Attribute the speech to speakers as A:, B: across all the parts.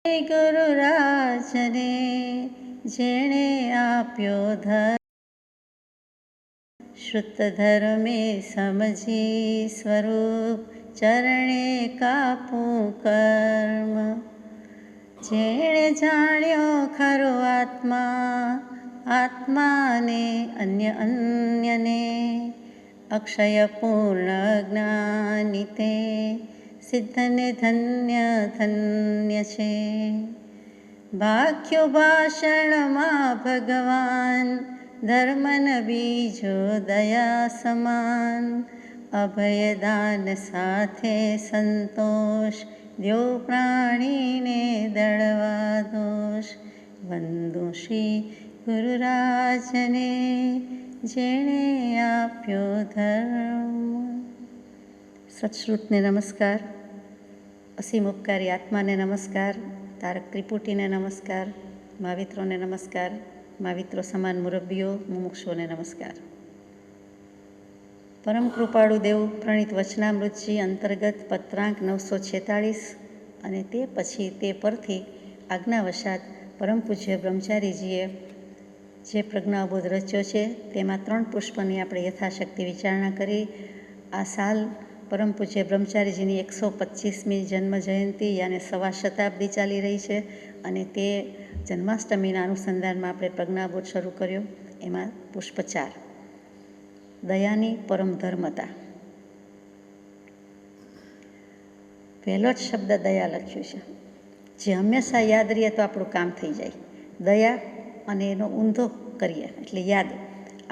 A: ગુરુરાજને જેણે આપ્યો ધર્મ, શ્રુત ધર્મે સમજી સ્વરૂપ ચરણે કાપું કર્મ. જેણે જાણ્યો ખરો આત્મા, આત્માને અન્યને અક્ષય પૂર્ણ જ્ઞાની તે સિદ્ધને ધન્ય ધન્ય છે. ભાગ્યો ભાષણમાં ભગવાન, ધર્મન બીજો દયા સમાન. અભયદાન સાથે સંતોષ, દ્યો પ્રાણીને દળવા દોષ. વંદુ શ્રી ગુરુરાજને જેણે આપ્યો ધર્મ. સત્શ્રુતને નમસ્કાર, અસીમ ઉપકારી આત્માને નમસ્કાર, તારક ત્રિપુટીને નમસ્કાર, મહાવિત્રોને નમસ્કાર, મહાવિત્રો સમાન મુરબ્બીઓ મુમુક્ષોને નમસ્કાર. પરમ કૃપાળુ દેવ પ્રણીત વચનામૃતજી અંતર્ગત પત્રાંક 946 અને તે પછી તે પરથી આજ્ઞાવશાત પરમ પૂજ્ય બ્રહ્મચારીજીએ જે પ્રજ્ઞાબોધ રચ્યો છે તેમાં 3 પુષ્પની આપણે યથાશક્તિ વિચારણા કરી. આ સાલ પરમ પૂજ્ય બ્રહ્મચારીજીની 125મી જન્મ જયંતિ યાને સવા શતાબ્દી ચાલી રહી છે અને તે જન્માષ્ટમીના અનુસંધાનમાં આપણે પ્રજ્ઞાબોધ શરૂ કર્યો. એમાં પુષ્પ 4, દયાની પરમ ધર્મતા. પહેલો જ શબ્દ દયા લખ્યું છે, જે હંમેશા યાદ રહીએ તો આપણું કામ થઈ જાય. દયા અને એનો ઊંધો કરીએ એટલે યાદ.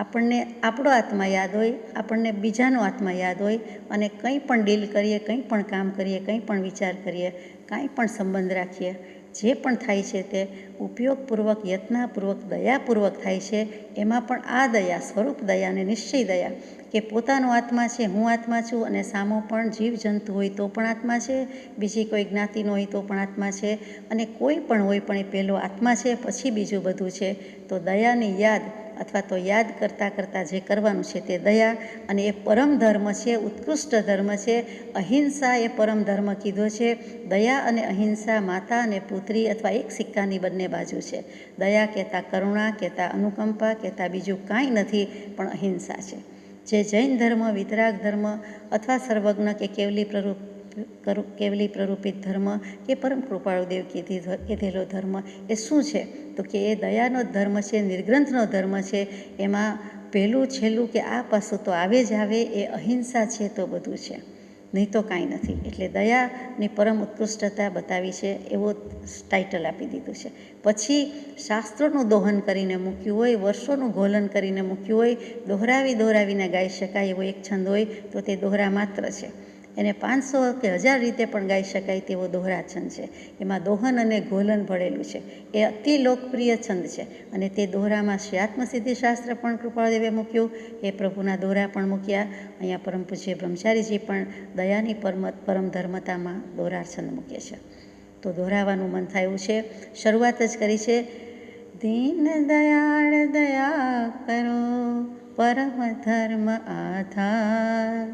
A: આપણને આપણો આત્મા યાદ હોય, આપણને બીજાનો આત્મા યાદ હોય અને કંઈ પણ ડીલ કરીએ, કંઈ પણ કામ કરીએ, કંઈ પણ વિચાર કરીએ, કાંઈ પણ સંબંધ રાખીએ, જે પણ થાય છે તે ઉપયોગપૂર્વક, યત્નપૂર્વક, દયાપૂર્વક થાય છે. એમાં પણ આ દયા, સ્વરૂપ દયા અને નિશ્ચય દયા કે પોતાનો આત્મા છે, હું આત્મા છું અને સામો પણ જીવજંતુ હોય તો પણ આત્મા છે, બીજી કોઈ જ્ઞાતિનો હોય તો પણ આત્મા છે અને કોઈ પણ હોય પણ એ પહેલો આત્મા છે, પછી બીજું બધું છે. તો દયાની યાદ અથવા તો યાદ કરતાં કરતાં જે કરવાનું છે તે દયા. અને એ પરમ ધર્મ છે, ઉત્કૃષ્ટ ધર્મ છે. અહિંસા એ પરમ ધર્મ કીધો છે. દયા અને અહિંસા માતા અને પુત્રી અથવા એક સિક્કાની બંને બાજુ છે. દયા કહેતા કરુણા, કહેતા અનુકંપા, કહેતા બીજું કાંઈ નથી પણ અહિંસા છે. જે જૈન ધર્મ, વિતરાગ ધર્મ અથવા સર્વજ્ઞ કે કેવલી પ્રરૂપિત ધર્મ કે પરમ કૃપાળુ દેવ કીધેલો ધર્મ એ શું છે? તો કે એ દયાનો જ ધર્મ છે, નિર્ગ્રંથનો ધર્મ છે. એમાં પહેલું છેલ્લું કે આ પાસું તો આવે જ આવે, એ અહિંસા છે તો બધું છે, નહીં તો કાંઈ નથી. એટલે દયાની પરમ ઉત્કૃષ્ટતા બતાવી છે, એવો ટાઇટલ આપી દીધું છે. પછી શાસ્ત્રોનું દોહન કરીને મૂક્યું હોય, વર્ષોનું ઘોલન કરીને મૂક્યું હોય, દોહરાવીને ગાઈ શકાય એવો એક છંદ હોય તો તે દોહરા માત્ર છે. એને 500 કે 1000 રીતે પણ ગાઈ શકાય તેવો દોહરા છંદ છે. એમાં દોહન અને ઘોલન ભળેલું છે. એ અતિ લોકપ્રિય છંદ છે અને તે દોહરામાં શ્રી આત્મસિદ્ધિ શાસ્ત્ર પણ કૃપાળદેવે મૂક્યું, એ પ્રભુના દોહરા પણ મૂક્યા. અહીંયા પરમ પૂજ્ય બ્રહ્મચારીજી પણ દયાની પરમ ધર્મતામાં દોહરા છંદ મૂકે છે. તો દોહરાવાનું મન થાય એવું છે. શરૂઆત જ કરી છે, દીન દયાળ દયા કરો, પરમ ધર્મ આધાર.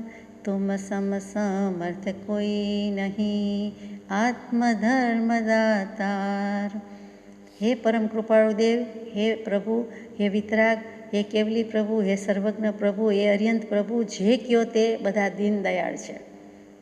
A: तुम सम समर्थ कोई नहीं, आत्मधर्म दातार. हे परम कृपाळु देव, हे प्रभु, हे वितराग, हे केवली प्रभु, हे सर्वज्ञ प्रभु, हे अर्यंत प्रभु, जे कहो ते बधा दीन दयाळ छे.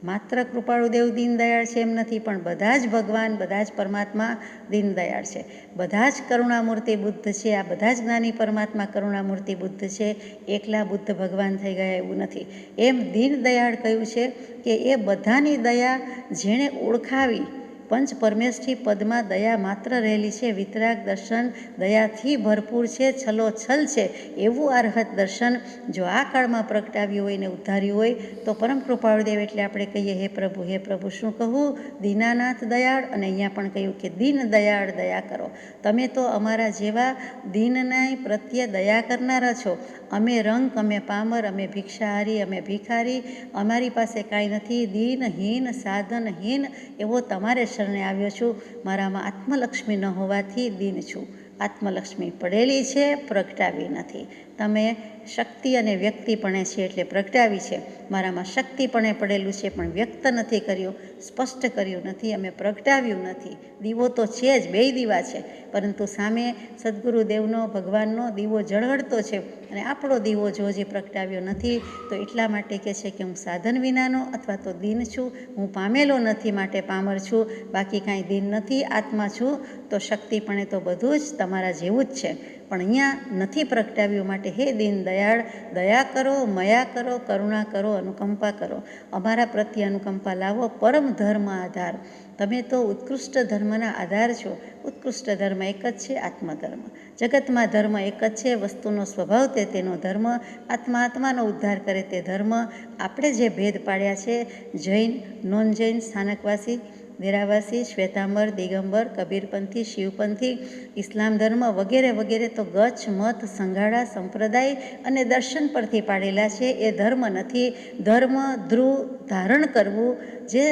A: માત્ર કૃપાળુ દેવ દીન દયાળ છે એમ નથી, પણ બધા જ ભગવાન, બધા જ પરમાત્મા દીન દયાળ છે. બધા જ કરુણામૂર્તિ બુદ્ધ છે. આ બધા જ જ્ઞાની પરમાત્મા કરુણામૂર્તિ બુદ્ધ છે. એકલા બુદ્ધ ભગવાન થઈ ગયા એવું નથી. એમ દીન દયાળ કહ્યું છે કે એ બધાની દયા જેણે ઓળખાવી. પંચ પરમેષ્ઠી પદમાં દયા માત્ર રહેલી છે. વિતરાગ દર્શન દયાથી ભરપૂર છે, છલોછલ છે. એવું અરહત દર્શન જો આ કાળમાં પ્રગટાવ્યું હોય ને ઉદ્ધાર્યું હોય તો પરમ કૃપાળુદેવ એટલે આપણે કહીએ હે પ્રભુ. શું કહું? દીનાનાથ દયાળ. અને અહીંયા પણ કહ્યું કે દીન દયાળ દયા કરો. તમે તો અમારા જેવા દીનના પ્રત્યે દયા કરનારા છો. અમે રંક, અમે પામર, અમે ભિક્ષાહારી, અમે ભિખારી, અમારી પાસે કાંઈ નથી. દીનહીન, સાધનહીન એવો તમારે શરણે આવ્યો છું. મારામાં આત્મલક્ષ્મી ન હોવાથી દીન છું. આત્મલક્ષ્મી પડેલી છે, પ્રગટાવી નથી. તમે શક્તિ અને વ્યક્તિપણે છે એટલે પ્રગટાવી છે. મારામાં શક્તિપણે પડેલું છે પણ વ્યક્ત નથી કર્યું, સ્પષ્ટ કર્યું નથી, અમે પ્રગટાવ્યું નથી. દીવો તો છે જ, બેય દીવા છે, પરંતુ સામે સદગુરુદેવનો, ભગવાનનો દીવો ઝળહળતો છે અને આપણો દીવો જો હજી પ્રગટાવ્યો નથી તો એટલા માટે કહે છે કે હું સાધન વિનાનો અથવા તો દીન છું, હું પામેલો નથી માટે પામર છું, બાકી કાંઈ દીન નથી, આત્મા છું. તો શક્તિપણે તો બધું જ તમારા જેવું જ છે, પણ અહીંયા નથી પ્રગટાવ્યું માટે હે દીન દયાળ, દયા કરો, મયા કરો, કરુણા કરો, અનુકંપા કરો, અમારા પ્રત્યે અનુકંપા લાવો. પરમ ધર્મ આધાર, તમે તો ઉત્કૃષ્ટ ધર્મના આધાર છો. ઉત્કૃષ્ટ ધર્મ એક જ છે, આત્મધર્મ. જગતમાં ધર્મ એક જ છે, વસ્તુનો સ્વભાવ તે તેનો ધર્મ, આત્મા આત્માનો ઉદ્ધાર કરે તે ધર્મ. આપણે જે ભેદ પાડ્યા છે, જૈન, નોન જૈન, સ્થાનકવાસી, દેરાવાસી, શ્વેતાંબર, દિગંબર, કબીરપંથી, શિવપંથી, ઇસ્લામ ધર્મ વગેરે વગેરે તો ગચ્છ, મત, સંઘાડા, સંપ્રદાય અને દર્શન પરથી પાડેલા છે. એ ધર્મ નથી. ધર્મ ધ્રુવ ધારણ કરવું, જે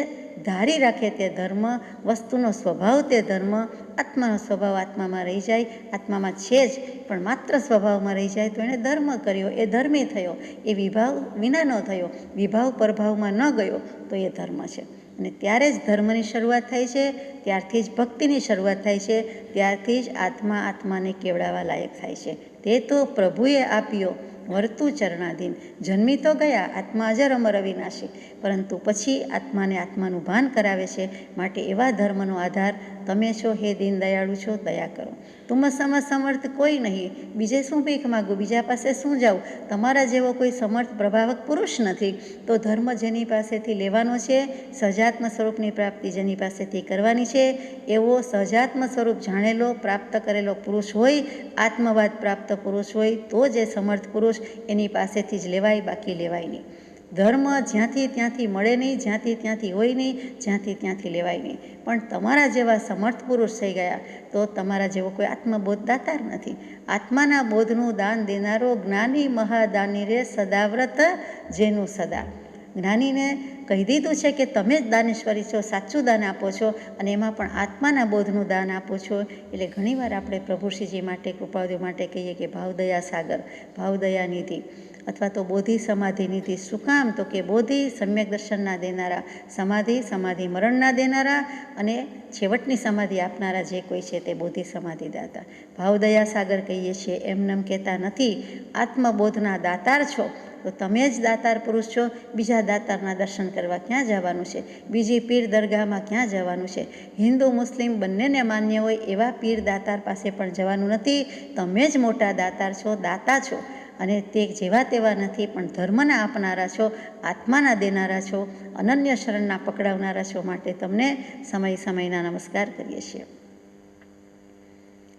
A: ધારી રાખે તે ધર્મ, વસ્તુનો સ્વભાવ તે ધર્મ, આત્માનો સ્વભાવ આત્મામાં રહી જાય, આત્મામાં છે જ પણ માત્ર સ્વભાવમાં રહી જાય તો એણે ધર્મ કર્યો, એ ધર્મી થયો. એ વિભાવ વિના ન થયો, વિભાવ પરભાવમાં ન ગયો તો એ ધર્મ છે. અને ત્યારે જ ધર્મની શરૂઆત થાય છે, ત્યારથી જ ભક્તિની શરૂઆત થાય છે, ત્યારથી જ આત્મા આત્માને કેવડાવવા લાયક થાય છે. તે તો પ્રભુએ આપ્યો વર્તુ ચરણાધીન. જન્મી તો ગયા, આત્મા અજર અમર અવિનાશી, પરંતુ પછી આત્માને આત્માનું ભાન કરાવે છે. માટે એવા ધર્મનો આધાર તમે છો. હે દીન દયાળુ છો, દયા કરો. તુમ સમ સમર્થ કોઈ નહીં, બીજે શું ભીખ માગું, બીજા પાસે શું જાઉં, તમારા જેવો કોઈ સમર્થ પ્રભાવક પુરુષ નથી. તો ધર્મ જેની પાસેથી લેવાનો છે, સહજાત્મ સ્વરૂપની પ્રાપ્તિ જેની પાસેથી કરવાની છે, એવો સહજાત્મ સ્વરૂપ જાણેલો, પ્રાપ્ત કરેલો પુરુષ હોય, આત્મવાદ પ્રાપ્ત પુરુષ હોય તો જે સમર્થ પુરુષ, એની પાસેથી જ લેવાય, બાકી લેવાય નહીં. ધર્મ જ્યાંથી ત્યાંથી મળે નહીં, જ્યાંથી ત્યાંથી હોય નહીં, જ્યાંથી ત્યાંથી લેવાય નહીં. પણ તમારા જેવા સમર્થ પુરુષ થઈ ગયા તો તમારા જેવો કોઈ આત્મબોધ દાતાર નથી. આત્માના બોધનું દાન દેનારો જ્ઞાની મહાદાની રે સદાવ્રત જેનું સદા. જ્ઞાનીને કહી દીધું છે કે તમે જ દાનેશ્વરી છો, સાચું દાન આપો છો, અને એમાં પણ આત્માના બોધનું દાન આપો છો. એટલે ઘણીવાર આપણે પ્રભુશ્રીજી માટે, કૃપાદેવ માટે કહીએ કે ભાવદયા સાગર, ભાવદયા નિધિ, અથવા તો બોધિ સમાધિ નિધિ. શું કામ? તો કે બોધિ સમ્યક દર્શનના દેનારા, સમાધિ સમાધિ મરણના દેનારા, અને છેવટની સમાધિ આપનારા જે કોઈ છે તે બોધિ સમાધિ દાતા. ભાવદયા સાગર કહીએ છીએ, એમનેમ કહેતા નથી. આત્મબોધના દાતાર છો તો તમે જ દાતાર પુરુષ છો. બીજા દાતારના દર્શન કરવા ક્યાં જવાનું છે? બીજી પીર દરગાહમાં ક્યાં જવાનું છે? હિન્દુ મુસ્લિમ બંનેને માન્ય હોય એવા પીર દાતાર પાસે પણ જવાનું નથી. તમે જ મોટા દાતાર છો, દાતા છો, અને તે જેવા તેવા નથી, પણ ધર્મના આપનારા છો, આત્માના દેનારા છો, અનન્ય શરણના પકડાવનારા છો. માટે તમને સમય સમયના નમસ્કાર કરીએ છીએ.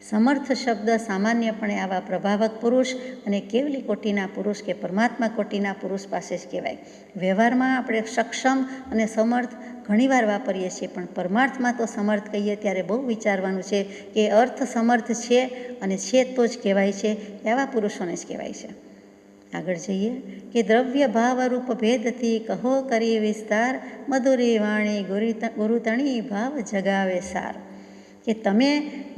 A: સમર્થ શબ્દ સામાન્યપણે આવા પ્રભાવક પુરુષ અને કેવલી કોટીના પુરુષ કે પરમાત્મા કોટીના પુરુષ પાસે જ કહેવાય. વ્યવહારમાં આપણે સક્ષમ અને સમર્થ ઘણીવાર વાપરીએ છીએ, પણ પરમાર્થમાં તો સમર્થ કહીએ ત્યારે બહુ વિચારવાનું છે કે અર્થ સમર્થ છે અને છે તો જ કહેવાય છે, એવા પુરુષોને જ કહેવાય છે. આગળ જઈએ કે દ્રવ્ય ભાવ રૂપ ભેદથી કહો કરી વિસ્તાર, મધુરી વાણી ગુરુતણી ભાવ જગાવે સાર. કે તમે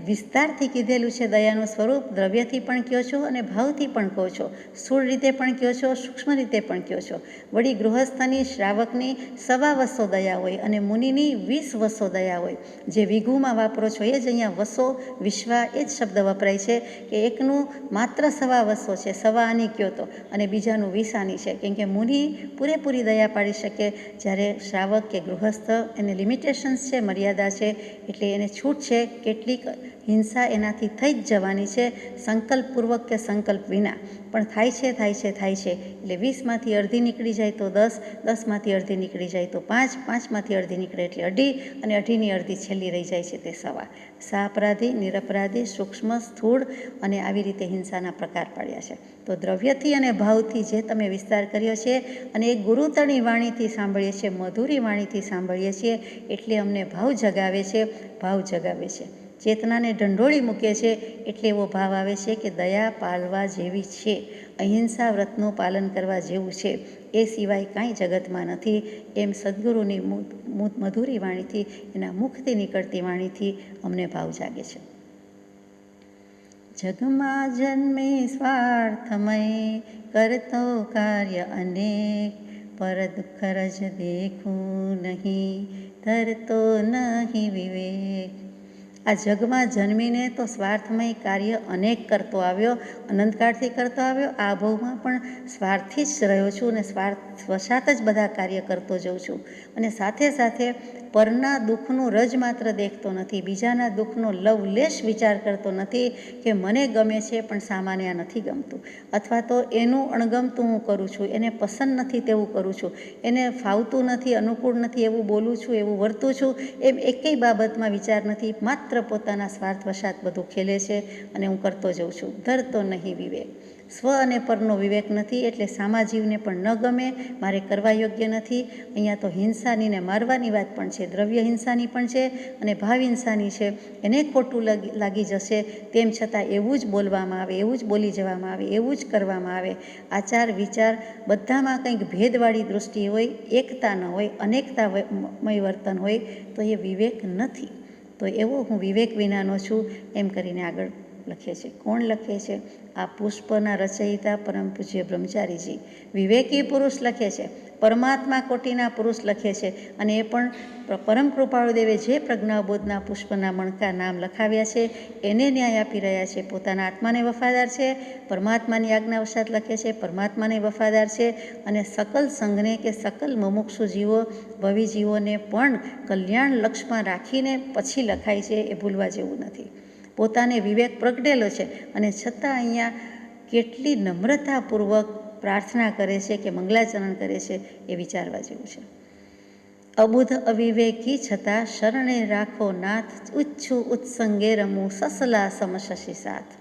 A: વિસ્તારથી કીધેલું છે દયાનું સ્વરૂપ, દ્રવ્યથી પણ કહો છો અને ભાવથી પણ કહો છો, સ્થૂળ રીતે પણ કહો છો, સૂક્ષ્મ રીતે પણ કહો છો. વળી ગૃહસ્થની, શ્રાવકની 1.25 વસો દયા હોય અને મુનિની 20 વસો દયા હોય. જે વિઘુમાં વાપરો છો એ જ અહીંયા વસો, વિશ્વા એ જ શબ્દ વપરાય છે કે એકનું માત્ર 1.25 વસો છે, સવા આની કહો તો, અને બીજાનું 20 આની છે. કેમ કે મુનિ પૂરેપૂરી દયા પાડી શકે, જ્યારે શ્રાવક કે ગૃહસ્થ એને લિમિટેશન્સ છે, મર્યાદા છે, એટલે એને છૂટ છે. કેટલીક હિંસા એનાથી થઈ જ જવાની છે, સંકલ્પપૂર્વક કે સંકલ્પ વિના, પણ થાય છે. એટલે 20માંથી અડધી નીકળી જાય તો 10, 10માંથી અડધી નીકળી જાય તો 5, 5માંથી અડધી નીકળે એટલે 2.5, અને 2.5ની અડધી છેલ્લી રહી જાય છે તે 1.25. સાપરાધી, નિરપરાધી, સૂક્ષ્મ, સ્થૂળ, અને આવી રીતે હિંસાના પ્રકાર પાડ્યા છે. તો દ્રવ્યથી અને ભાવથી જે તમે વિસ્તાર કર્યો છે, અને એ ગુરુતણી વાણીથી સાંભળીએ છીએ, મધુરી વાણીથી સાંભળીએ છીએ, એટલે અમને ભાવ જગાવે છે, ભાવ જગાવે છે. ચેતનાને ઢંઢોળી મૂકે છે, એટલે એવો ભાવ આવે છે કે દયા પાળવા જેવી છે, અહિંસા વ્રતનું પાલન કરવા જેવું છે, એ સિવાય કાંઈ જગતમાં નથી. એમ સદગુરુની મધુરી વાણીથી, એના મુખથી નીકળતી વાણીથી અમને ભાવ જાગે છે. જગમાં જન્મે સ્વાર્થમય, કરતો કાર્ય અનેક, પર દુઃખ રજ દેખું નહીં, ધરતો નહીં વિવેક. આ જગમાં જન્મીને તો સ્વાર્થમય કાર્ય અનેક કરતો આવ્યો, અનંતકાળથી કરતો આવ્યો. આ ભવમાં પણ સ્વાર્થી જ રહ્યો છું અને સ્વાર્થ વશાત જ બધા કાર્ય કરતો જઉં છું. અને સાથે સાથે પરના દુઃખનું રજ માત્ર દેખતો નથી, બીજાના દુઃખનો લવલેશ વિચાર કરતો નથી કે મને ગમે છે પણ સામાન્ય નથી ગમતું, અથવા તો એનું અણગમતું હું કરું છું, એને પસંદ નથી તેવું કરું છું, એને ફાવતું નથી, અનુકૂળ નથી એવું બોલું છું, એવું વર્તું છું, એમ એકેય બાબતમાં વિચાર નથી. માત્ર પોતાના સ્વાર્થ વશાત બધું ખેલે છે અને હું કરતો જઉં છું. ધરતો નહીં વિવેક. સ્વ અને પરનો વિવેક નથી એટલે સામાજીવને પણ ન ગમે, મારે કરવા યોગ્ય નથી. અહીંયા તો હિંસાની ને મારવાની વાત પણ છે, દ્રવ્ય હિંસાની પણ છે અને ભાવ હિંસાની છે. એને ખોટું લાગી જશે તેમ છતાં એવું જ બોલવામાં આવે, એવું જ બોલી જવામાં આવે, એવું જ કરવામાં આવે. આચાર વિચાર બધામાં કંઈક ભેદવાળી દૃષ્ટિ હોય, એકતા ન હોય, અનેકતામય વર્તન હોય તો એ વિવેક નથી. તો એવો હું વિવેક વિનાનો છું એમ કરીને આગળ લખે છે. કોણ લખે છે? આ પુષ્પના રચયિતા પરમ પૂજ્ય બ્રહ્મચારીજી વિવેકી પુરુષ લખે છે, પરમાત્મા કોટીના પુરુષ લખે છે. અને એ પણ પરમ કૃપાળુદેવે જે પ્રજ્ઞાબોધના પુષ્પના મણકા નામ લખાવ્યા છે એને ન્યાય આપી રહ્યા છે. પોતાના આત્માને વફાદાર છે, પરમાત્માની આજ્ઞાવશાત લખે છે, પરમાત્માને વફાદાર છે અને સકલ સંઘને કે સકલ મુમુક્ષુ જીવો, ભવી જીવોને પણ કલ્યાણ લક્ષ્યમાં રાખીને પછી લખાય છે, એ ભૂલવા જેવું નથી. પોતાને વિવેક પ્રગટેલો છે અને છતાં અહીંયા કેટલી નમ્રતાપૂર્વક પ્રાર્થના કરે છે કે મંગલાચરણ કરે છે એ વિચારવા જેવું છે. અબુધ અવિવેકી છતાં શરણે રાખો નાથ, ઉચ્છું ઉત્સંગે રમું સસલા સમ શશી સાથ.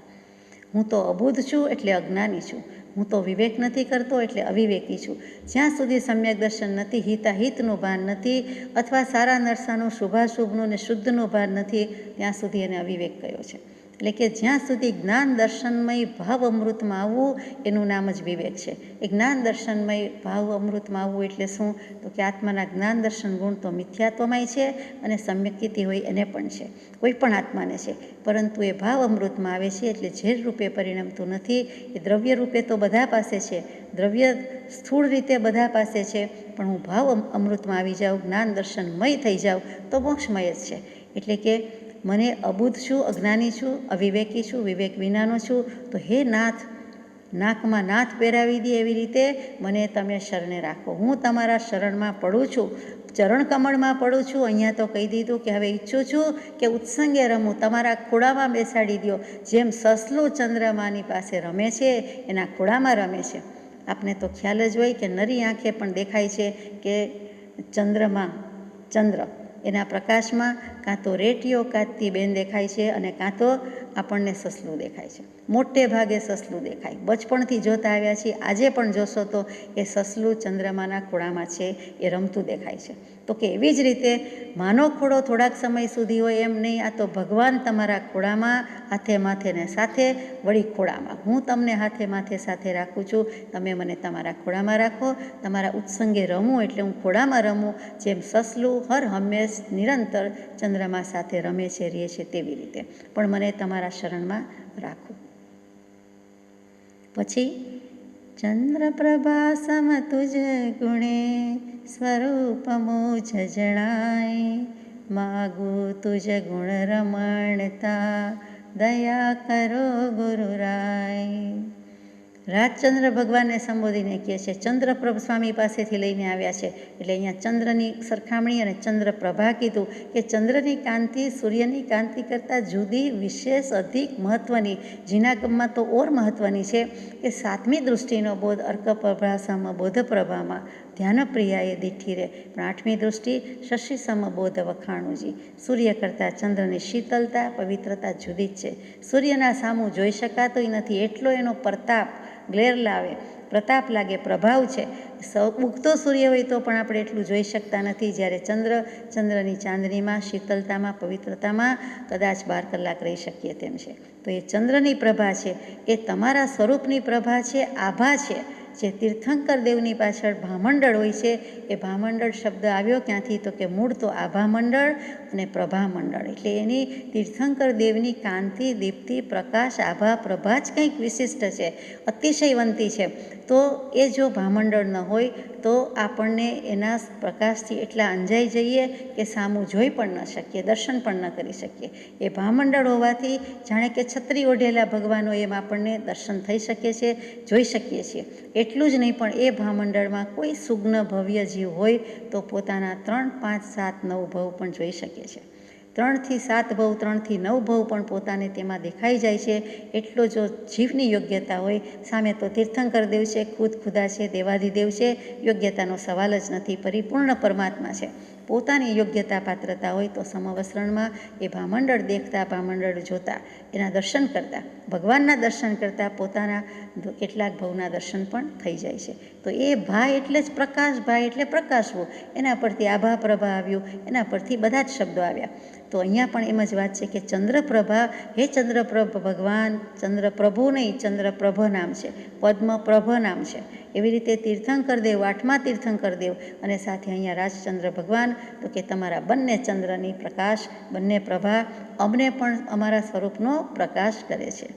A: હું તો અબુધ છું એટલે અજ્ઞાની છું, હું તો વિવેક નથી કરતો એટલે અવિવેકી છું. જ્યાં સુધી સમ્યક દર્શન નથી, હિતાહિતનું ભાન નથી, અથવા સારા નરસાનું, શુભાશુભનું ને શુદ્ધનું ભાન નથી, ત્યાં સુધી એને અવિવેક કયો છે. એટલે કે જ્યાં સુધી જ્ઞાન દર્શનમય ભાવ અમૃતમાં આવવું એનું નામ જ વિવેક છે. એ જ્ઞાન દર્શનમય ભાવ અમૃતમાં આવવું એટલે શું? તો કે આત્માના જ્ઞાન દર્શન ગુણ તો મિથ્યાત્વમય છે અને સમ્યક્તિ હોય એને પણ છે, કોઈ પણ આત્માને છે, પરંતુ એ ભાવ અમૃતમાં આવે છે એટલે ઝેર રૂપે પરિણમતું નથી. એ દ્રવ્ય રૂપે તો બધા પાસે છે, દ્રવ્ય સ્થૂળ રીતે બધા પાસે છે, પણ હું ભાવ અમૃતમાં આવી જાઉં, જ્ઞાન દર્શનમય થઈ જાઉં તો મોક્ષમય જ છે. એટલે કે મને અબુધ છું, અજ્ઞાની છું, અવિવેકી છું, વિવેક વિનાનો છું, તો હે નાથ, નાકમાં નાથ પહેરાવી દે એવી રીતે મને તમે શરણે રાખો. હું તમારા શરણમાં પડું છું, ચરણ કમળમાં પડું છું. અહીંયા તો કહી દીધું કે હવે ઈચ્છું છું કે ઉત્સંગે રમું, તમારા ખોળામાં બેસાડી દો. જેમ સસલું ચંદ્રમાની પાસે રમે છે, એના ખોળામાં રમે છે. આપને તો ખ્યાલ જ હોય કે નરી આંખે પણ દેખાય છે કે ચંદ્ર એના પ્રકાશમાં કાં તો રેટીઓ કાંતતી બેન દેખાય છે અને કાં તો આપણને સસલું દેખાય છે. મોટે ભાગે સસલું દેખાય, બચપણથી જોતા આવ્યા છીએ, આજે પણ જોશો તો એ સસલું ચંદ્રમાના ખોળામાં છે, એ રમતું દેખાય છે. તો કે એવી જ રીતે માનો ખોળો થોડાક સમય સુધી હોય એમ નહીં, આ તો ભગવાન તમારા ખોળામાં હાથે માથે ને સાથે, વળી ખોળામાં હું તમને હાથે માથે સાથે રાખું છું, તમે મને તમારા ખોળામાં રાખો. તમારા ઉત્સંગે રમું એટલે હું ખોળામાં રમું, જેમ સસલું હર હંમેશ નિરંતર ચંદ્રમા સાથે રમે છે, રહે છે, તેવી રીતે પણ મને તમારા શરણમાં રાખો. પછી ચંદ્રપ્રભા સમ તુજ ગુણે, સ્વરૂપ મુજ જણાય, માગું તુજ ગુણ રમણતા, દયા કરો ગુરુરાય. રાજચંદ્ર ભગવાનને સંબોધીને કહે છે, ચંદ્રપ્રભ સ્વામી પાસેથી લઈને આવ્યા છે. એટલે અહીંયા ચંદ્રની સરખામણી અને ચંદ્રપ્રભા કીધું કે ચંદ્રની કાંતિ સૂર્યની કાંતિ કરતાં જુદી, વિશેષ, અધિક મહત્ત્વની, જીનાગમમાં તો ઓર મહત્ત્વની છે કે સાતમી દૃષ્ટિનો બોધ અર્કપ્રભાસમ બોધપ્રભામાં ધ્યાનપ્રિયાએ દીઠી રહે, પણ આઠમી દૃષ્ટિ શશી સમબોધ વખાણુજી. સૂર્ય કરતાં ચંદ્રની શીતલતા, પવિત્રતા જુદી જ છે. સૂર્યના સામું જોઈ શકાતોય નથી, એટલો એનો પ્રતાપ, ગ્લેર લાવે, પ્રતાપ લાગે, પ્રભાવ છે. ઉગતો સૂર્ય હોય તો પણ આપણે એટલું જોઈ શકતા નથી, જ્યારે ચંદ્રની ચાંદનીમાં, શીતલતામાં, પવિત્રતામાં કદાચ 12 કલાક રહી શકીએ તેમ છે. તો એ ચંદ્રની પ્રભા છે, એ તમારા સ્વરૂપની પ્રભા છે, આભા છે. જે તીર્થંકર દેવની પાછળ ભામંડળ હોય છે, એ ભામંડળ શબ્દ આવ્યો ક્યાંથી? તો કે મૂળ તો આભામંડળ અને પ્રભામંડળ, એટલે એની તીર્થંકર દેવની કાંતિ, દીપ્તિ, પ્રકાશ, આભા, પ્રભા જ કંઈક વિશિષ્ટ છે, અતિશયવંતી છે. તો એ જો ભામંડળ ન હોય તો આપણને એના પ્રકાશથી એટલા અંજાઈ જઈએ કે સામું જોઈ પણ ન શકીએ, દર્શન પણ ન કરી શકીએ. એ ભામંડળ હોવાથી જાણે કે છત્રી ઓઢેલા ભગવાન હોય એમ આપણને દર્શન થઈ શકે છે, જોઈ શકીએ છીએ. એટલું જ નહીં, પણ એ ભામંડળમાં કોઈ સુગ્ન ભવ્ય જીવ હોય તો પોતાના 3, 5, 7, 9 ભવ પણ જોઈ શકે છે. 3 થી 7 ભવ, 3 થી 9 ભવ પણ પોતાને તેમાં દેખાઈ જાય છે. એટલો જો જીવની યોગ્યતા હોય, સામે તો તીર્થંકર દેવ છે, ખુદ ખુદા છે, દેવાધિદેવ છે, યોગ્યતાનો સવાલ જ નથી, પરિપૂર્ણ પરમાત્મા છે. પોતાની યોગ્યતા પાત્રતા હોય તો સમવસ્ત્રણમાં એ ભામંડળ દેખતા, ભામંડળ જોતા, એના દર્શન કરતા, ભગવાનના દર્શન કરતાં પોતાના કેટલાક ભવના દર્શન પણ થઈ જાય છે. તો એ ભા એટલે જ પ્રકાશ, ભા એટલે પ્રકાશવું, એના પરથી આભા પ્રભા આવ્યું, એના પરથી બધા જ શબ્દો આવ્યા. તો અહીંયા પણ એમ જ વાત છે કે ચંદ્રપ્રભા, હે ચંદ્રપ્રભ ભગવાન, ચંદ્રપ્રભુ નહીં, ચંદ્રપ્રભ નામ છે, પદ્મપ્રભ નામ છે. એવી રીતે તીર્થંકર દેવ, 8મા તીર્થંકર દેવ, અને સાથે અહીંયા રાજચંદ્ર ભગવાન, તો કે તમારા બંને ચંદ્રની પ્રકાશ, બંને પ્રભા અમને પણ અમારા સ્વરૂપનો પ્રકાશ કરે છે.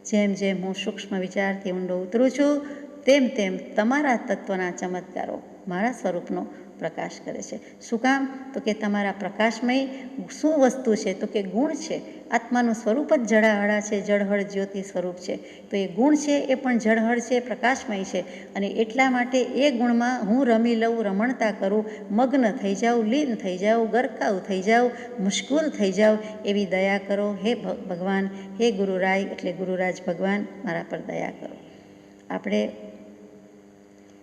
A: જેમ જેમ હું સૂક્ષ્મ વિચારથી ઊંડો ઉતરું છું, તેમ તેમ તમારા તત્વના ચમત્કારો મારા સ્વરૂપનો પ્રકાશ કરે છે. શું કામ? તો કે તમારા પ્રકાશમય શું વસ્તુ છે? તો કે ગુણ છે. આત્માનું સ્વરૂપ જ જળાહળા છે, જળહળ જ્યોતિ સ્વરૂપ છે. તો એ ગુણ છે, એ પણ જળહળ છે, પ્રકાશમય છે. અને એટલા માટે એ ગુણમાં હું રમી લઉં, રમણતા કરું, મગ્ન થઈ જાઉં, લીન થઈ જાઉં, ગરકાવ થઈ જાઉં, મુશ્કુલ થઈ જાઉં, એવી દયા કરો હે ભગવાન, હે ગુરુરાય એટલે ગુરુરાજ ભગવાન, મારા પર દયા કરો. આપણે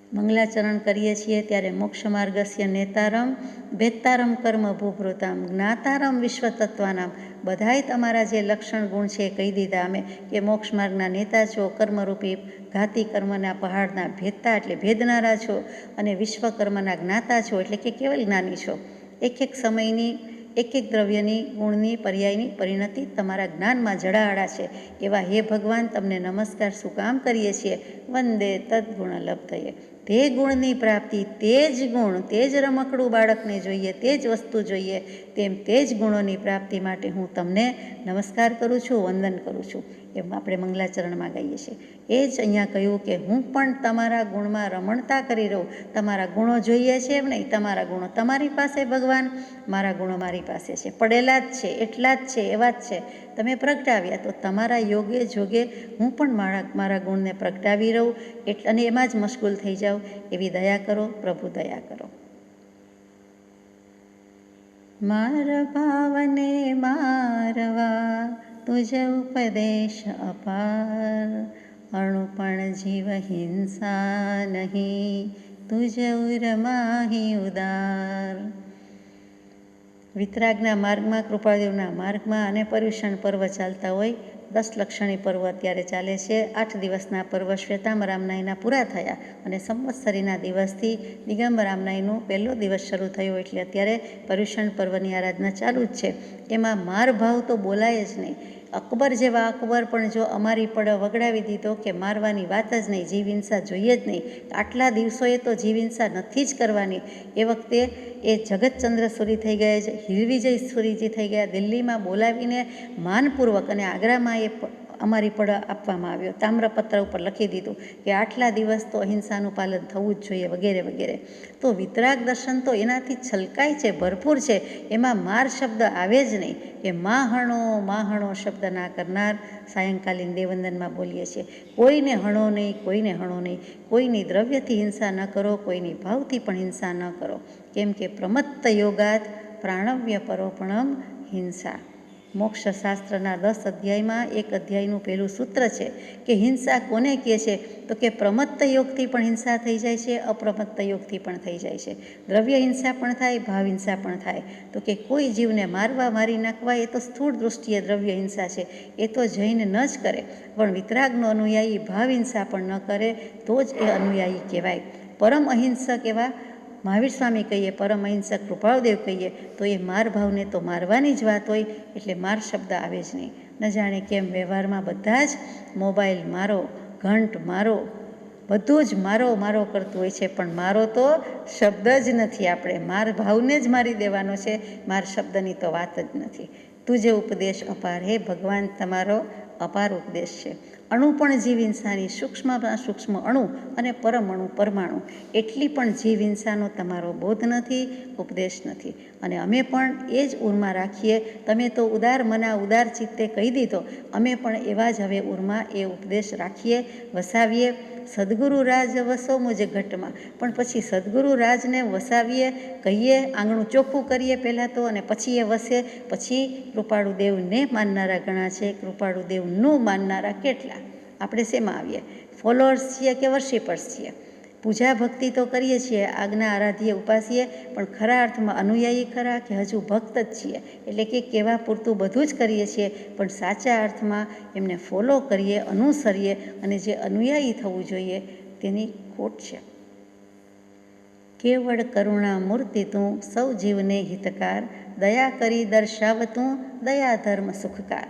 A: મંગલાચરણ કરીએ છીએ ત્યારે મોક્ષ માર્ગસ્ય નેતારમ ભેત્તારમ કર્મ ભૂભૃતામ જ્ઞાતારમ વિશ્વતત્વાનામ, બધાય તમારા જે લક્ષણ ગુણ છે કહી દીધા અમે, કે મોક્ષ માર્ગના નેતા છો, કર્મરૂપી ઘાતી કર્મના પહાડના ભેદતા એટલે ભેદનારા છો, અને વિશ્વકર્મના જ્ઞાતા છો એટલે કે કેવલ જ્ઞાની છો. એક એક સમયની, એક એક દ્રવ્યની, ગુણની, પર્યાયની પરિણતિ તમારા જ્ઞાનમાં જડાહળા છે. એવા હે ભગવાન, તમને નમસ્કાર શું કામ કરીએ છીએ? વંદે તદ્ગુણ લબ્ધયે, તે ગુણની પ્રાપ્તિ, તે જ ગુણ, તે જ રમકડું બાળકને જોઈએ, તે જ વસ્તુ જોઈએ, તેમ તે જ ગુણોની પ્રાપ્તિ માટે હું તમને નમસ્કાર કરું છું, વંદન કરું છું. એમ આપણે મંગલાચરણમાં ગાઈએ છીએ. એ જ અહીંયા કહ્યું કે હું પણ તમારા ગુણમાં રમણતા કરી રહું. તમારા ગુણો જોઈએ છે એમ નહીં, તમારા ગુણો તમારી પાસે ભગવાન, મારા ગુણો મારી પાસે છે, પડેલા જ છે, એટલા જ છે, એવા જ છે. તમે પ્રગટાવ્યા તો તમારા યોગે જોગે હું પણ મારા ગુણને પ્રગટાવી રહું, અને એમાં જ મશગુલ થઈ જાઉં, એવી દયા કરો પ્રભુ, દયા કરો. માર ભાવને મારવા તુજ ઉપદેશ અપાર, અણુપણ જીવ હિંસા નહીં, તુજ ઉરમાહી ઉદાર. વિતરાગના માર્ગમાં, કૃપાદેવના માર્ગમાં અને પર્યુષણ પર્વ ચાલતા હોય. 10 લક્ષણી પર્વ અત્યારે ચાલે છે. 8 દિવસના પર્વ શ્વેતાંબરામનાયના પૂરા થયા અને સંવત્સરીના દિવસથી દિગંબરામનાયનો પહેલો દિવસ શરૂ થયો, એટલે અત્યારે પર્યુષણ પર્વની આરાધના ચાલુ જ છે. એમાં માર ભાવ તો બોલાય જ નહીં. અકબર જેવા અકબર પણ જો અમારી પડ વગડાવી દીધો કે મારવાની વાત જ નહીં, જીવ હિંસા જોઈએ જ નહીં, આટલા દિવસોએ તો જીવ હિંસા નથી જ કરવાની. એ વખતે એ જગતચંદ્ર સૂરી થઈ ગયા છે, હિરવિજય સૂરીજી થઈ ગયા, દિલ્હીમાં બોલાવીને માનપૂર્વક, અને આગ્રામાં એ અમારી પડ આપવામાં આવ્યો, તામ્રપત્ર ઉપર લખી દીધું કે આટલા દિવસ તો અહિંસાનું પાલન થવું જ જોઈએ, વગેરે વગેરે. તો વિતરાગ દર્શન તો એનાથી છલકાય છે, ભરપૂર છે. એમાં માર શબ્દ આવે જ નહીં, કે માહણો માહણો શબ્દ ના કરનાર સાયંકાલીન દેવવંદનમાં બોલીએ છીએ. કોઈને હણો નહીં, કોઈને હણો નહીં, કોઈની દ્રવ્યથી હિંસા ન કરો, કોઈની ભાવથી પણ હિંસા ન કરો, કેમ કે પ્રમત્ત યોગાત પ્રાણવ્ય પરોપણમ હિંસા. મોક્ષશાસ્ત્રના 10 અધ્યાયમાં એક અધ્યાયનું પહેલું સૂત્ર છે કે હિંસા કોને કહે છે? તો કે પ્રમત્ત યોગથી પણ હિંસા થઈ જાય છે, અપ્રમત્ત યોગથી પણ થઈ જાય છે. દ્રવ્ય હિંસા પણ થાય, ભાવ હિંસા પણ થાય. તો કે કોઈ જીવને મારવા, મારી નાખવા એ તો સ્થૂળ દૃષ્ટિએ દ્રવ્ય હિંસા છે, એ તો જૈન ન જ કરે. પણ વિતરાગનો અનુયાયી ભાવ હિંસા પણ ન કરે તો જ એ અનુયાયી કહેવાય. પરમ અહિંસક એવા મહાવીર સ્વામી કહીએ, પરમ અહિંસક કૃપાળદેવ કહીએ, તો એ માર ભાવને તો મારવાની જ વાત હોય, એટલે માર શબ્દ આવે જ નહીં. ન જાણે કેમ વ્યવહારમાં બધા જ મોબાઈલ મારો, ઘંટ મારો, બધું જ મારો મારો કરતું હોય છે, પણ મારો તો શબ્દ જ નથી. આપણે માર ભાવને જ મારી દેવાનો છે, માર શબ્દની તો વાત જ નથી. તુજે ઉપદેશ અપાર, હે ભગવાન તમારો અપાર ઉપદેશ છે. અણુ પણ જીવ ઇન્સાની, સૂક્ષ્મમાં સૂક્ષ્મ અણુ અને પરમઅણુ પરમાણુ એટલી પણ જીવ ઇન્સાનો તમારો બોધ નથી, ઉપદેશ નથી. અને અમે પણ એ જ ઉર્મા રાખીએ. તમે તો ઉદાર મના ઉદાર ચિત્તે કહી દીધો, અમે પણ એવા જ હવે ઉર્મા એ ઉપદેશ રાખીએ, વસાવીએ. સદગુરુ રાજ વસો મુજ ઘટમાં, પણ પછી સદગુરુ રાજને વસાવીએ, કહીએ, આંગણું ચોખ્ખું કરીએ પહેલાં તો, અને પછી એ વસે. પછી કૃપાળુ દેવને માનનારા ઘણા છે, કૃપાળુ દેવનું માનનારા કેટલા. આપણે શેમાં આવીએ? ફોલોઅર્સ છીએ કે વર્શિપર્સ છીએ? પૂજા ભક્તિ તો કરીએ છીએ, આજ્ઞા આરાધીએ, ઉપાસીએ, પણ ખરા અર્થમાં અનુયાયી ખરા કે હજુ ભક્ત જ છીએ? એટલે કે કહેવા પૂરતું બધું જ કરીએ છીએ, પણ સાચા અર્થમાં એમને ફોલો કરીએ, અનુસરીએ, અને જે અનુયાયી થવું જોઈએ તેની ખોટ છે. કેવળ કરુણા મૂર્તિ તું, સૌ જીવને હિતકાર, દયા કરી દર્શાવ તું, દયા ધર્મ સુખકાર.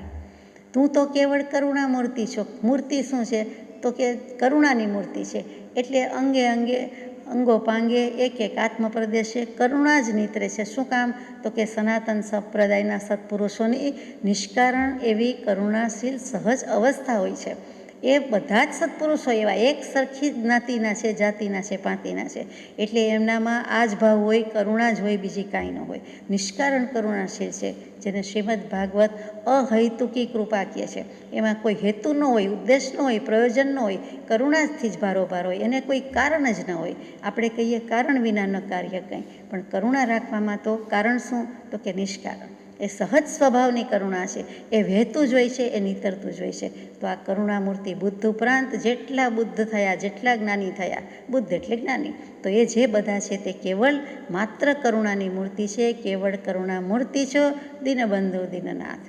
A: તું તો કેવળ કરુણા મૂર્તિ છો. મૂર્તિ શું છે? તો કે કરુણાની મૂર્તિ છે. એટલે અંગે અંગે અંગો પાંગે એક એક આત્મપ્રદેશે કરુણા જ નીતરે છે. શું કામ? તો કે સનાતન સંપ્રદાયના સત્પુરુષોની નિષ્કારણ એવી કરુણાશીલ સહજ અવસ્થા હોય છે. એ બધા જ સત્પુરુષો એવા એક સરખી જ્ઞાતિના છે, જાતિના છે, પાંતિના છે. એટલે એમનામાં આ જ ભાવ હોય, કરુણા જ હોય, બીજી કાંઈ ન હોય. નિષ્કારણ કરુણાશીલ છે, જેને શ્રીમદ ભાગવત અહૈતુકી કૃપા કહે છે. એમાં કોઈ હેતુ ન હોય, ઉદ્દેશ ન હોય, પ્રયોજન ન હોય, કરુણાથી જ ભારોભાર હોય. એને કોઈ કારણ જ ન હોય. આપણે કહીએ કારણ વિના ન કાર્ય કંઈ, પણ કરુણા રાખવામાં તો કારણ શું? તો કે નિષ્કારણ. એ સહજ સ્વભાવની કરુણા છે. એ વહેતું જ હોય છે, એ નીતરતું જ હોય છે. તો આ કરુણામૂર્તિ બુદ્ધ ઉપરાંત જેટલા બુદ્ધ થયા, જેટલા જ્ઞાની થયા, બુદ્ધ એટલે જ્ઞાની, તો એ જે બધા છે તે કેવળ માત્ર કરુણાની મૂર્તિ છે. કેવળ કરુણા મૂર્તિ છો, દીનબંધુ દીનનાથ.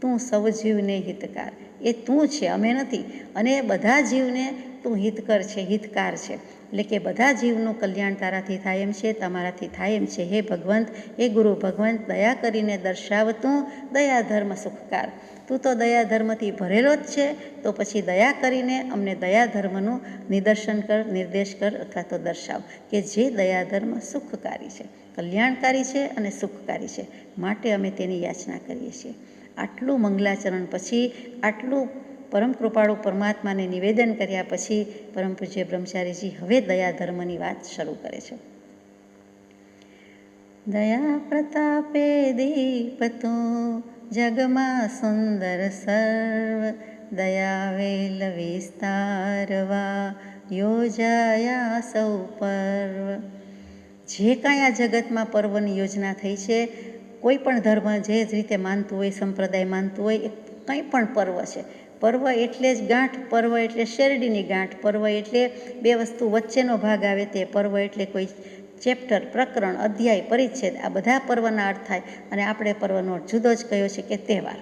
A: તું સૌ જીવને હિતકાર. એ તું છે, અમે નથી. અને બધા જીવને તું હિતકર છે, હિતકાર છે. એટલે કે બધા જીવનું કલ્યાણ તારાથી થાય એમ છે, તમારાથી થાય એમ છે. હે ભગવંત, હે ગુરુ ભગવંત, દયા કરીને દર્શાવતું, દયા ધર્મ સુખકાર. તું તો દયા ધર્મથી ભરેલો જ છે, તો પછી દયા કરીને અમને દયા ધર્મનું નિદર્શન કર, નિર્દેશ કર, અથવા તો દર્શાવ, કે જે દયા ધર્મ સુખકારી છે, કલ્યાણકારી છે અને સુખકારી છે. માટે અમે તેની યાચના કરીએ છીએ. આટલું મંગલાચરણ પછી, આટલું પરમ કૃપાળુ પરમાત્માને નિવેદન કર્યા પછી પરમ પૂજ્ય બ્રહ્મચારીજી હવે દયા ધર્મની વાત શરૂ કરે છે. દયા પ્રતાપે દીપતું જગમાં સુંદર સર્વ, દયા વેલ વિસ્તારવા યોજાયા સૌ પર્વ. જે કાંઈ આ જગતમાં પર્વની યોજના થઈ છે, કોઈ પણ ધર્મ જે રીતે માનતું હોય, સંપ્રદાય માનતું હોય, એ કંઈ પણ પર્વ છે. પર્વ એટલે જ ગાંઠ, પર્વ એટલે શેરડીની ગાંઠ, પર્વ એટલે બે વસ્તુ વચ્ચેનો ભાગ આવે તે પર્વ. એટલે કોઈ ચેપ્ટર, પ્રકરણ, અધ્યાય, પરિચ્છેદ, આ બધા પર્વના અર્થ થાય. અને આપણે પર્વનો અર્થ જુદો જ કયો છે કે તહેવાર.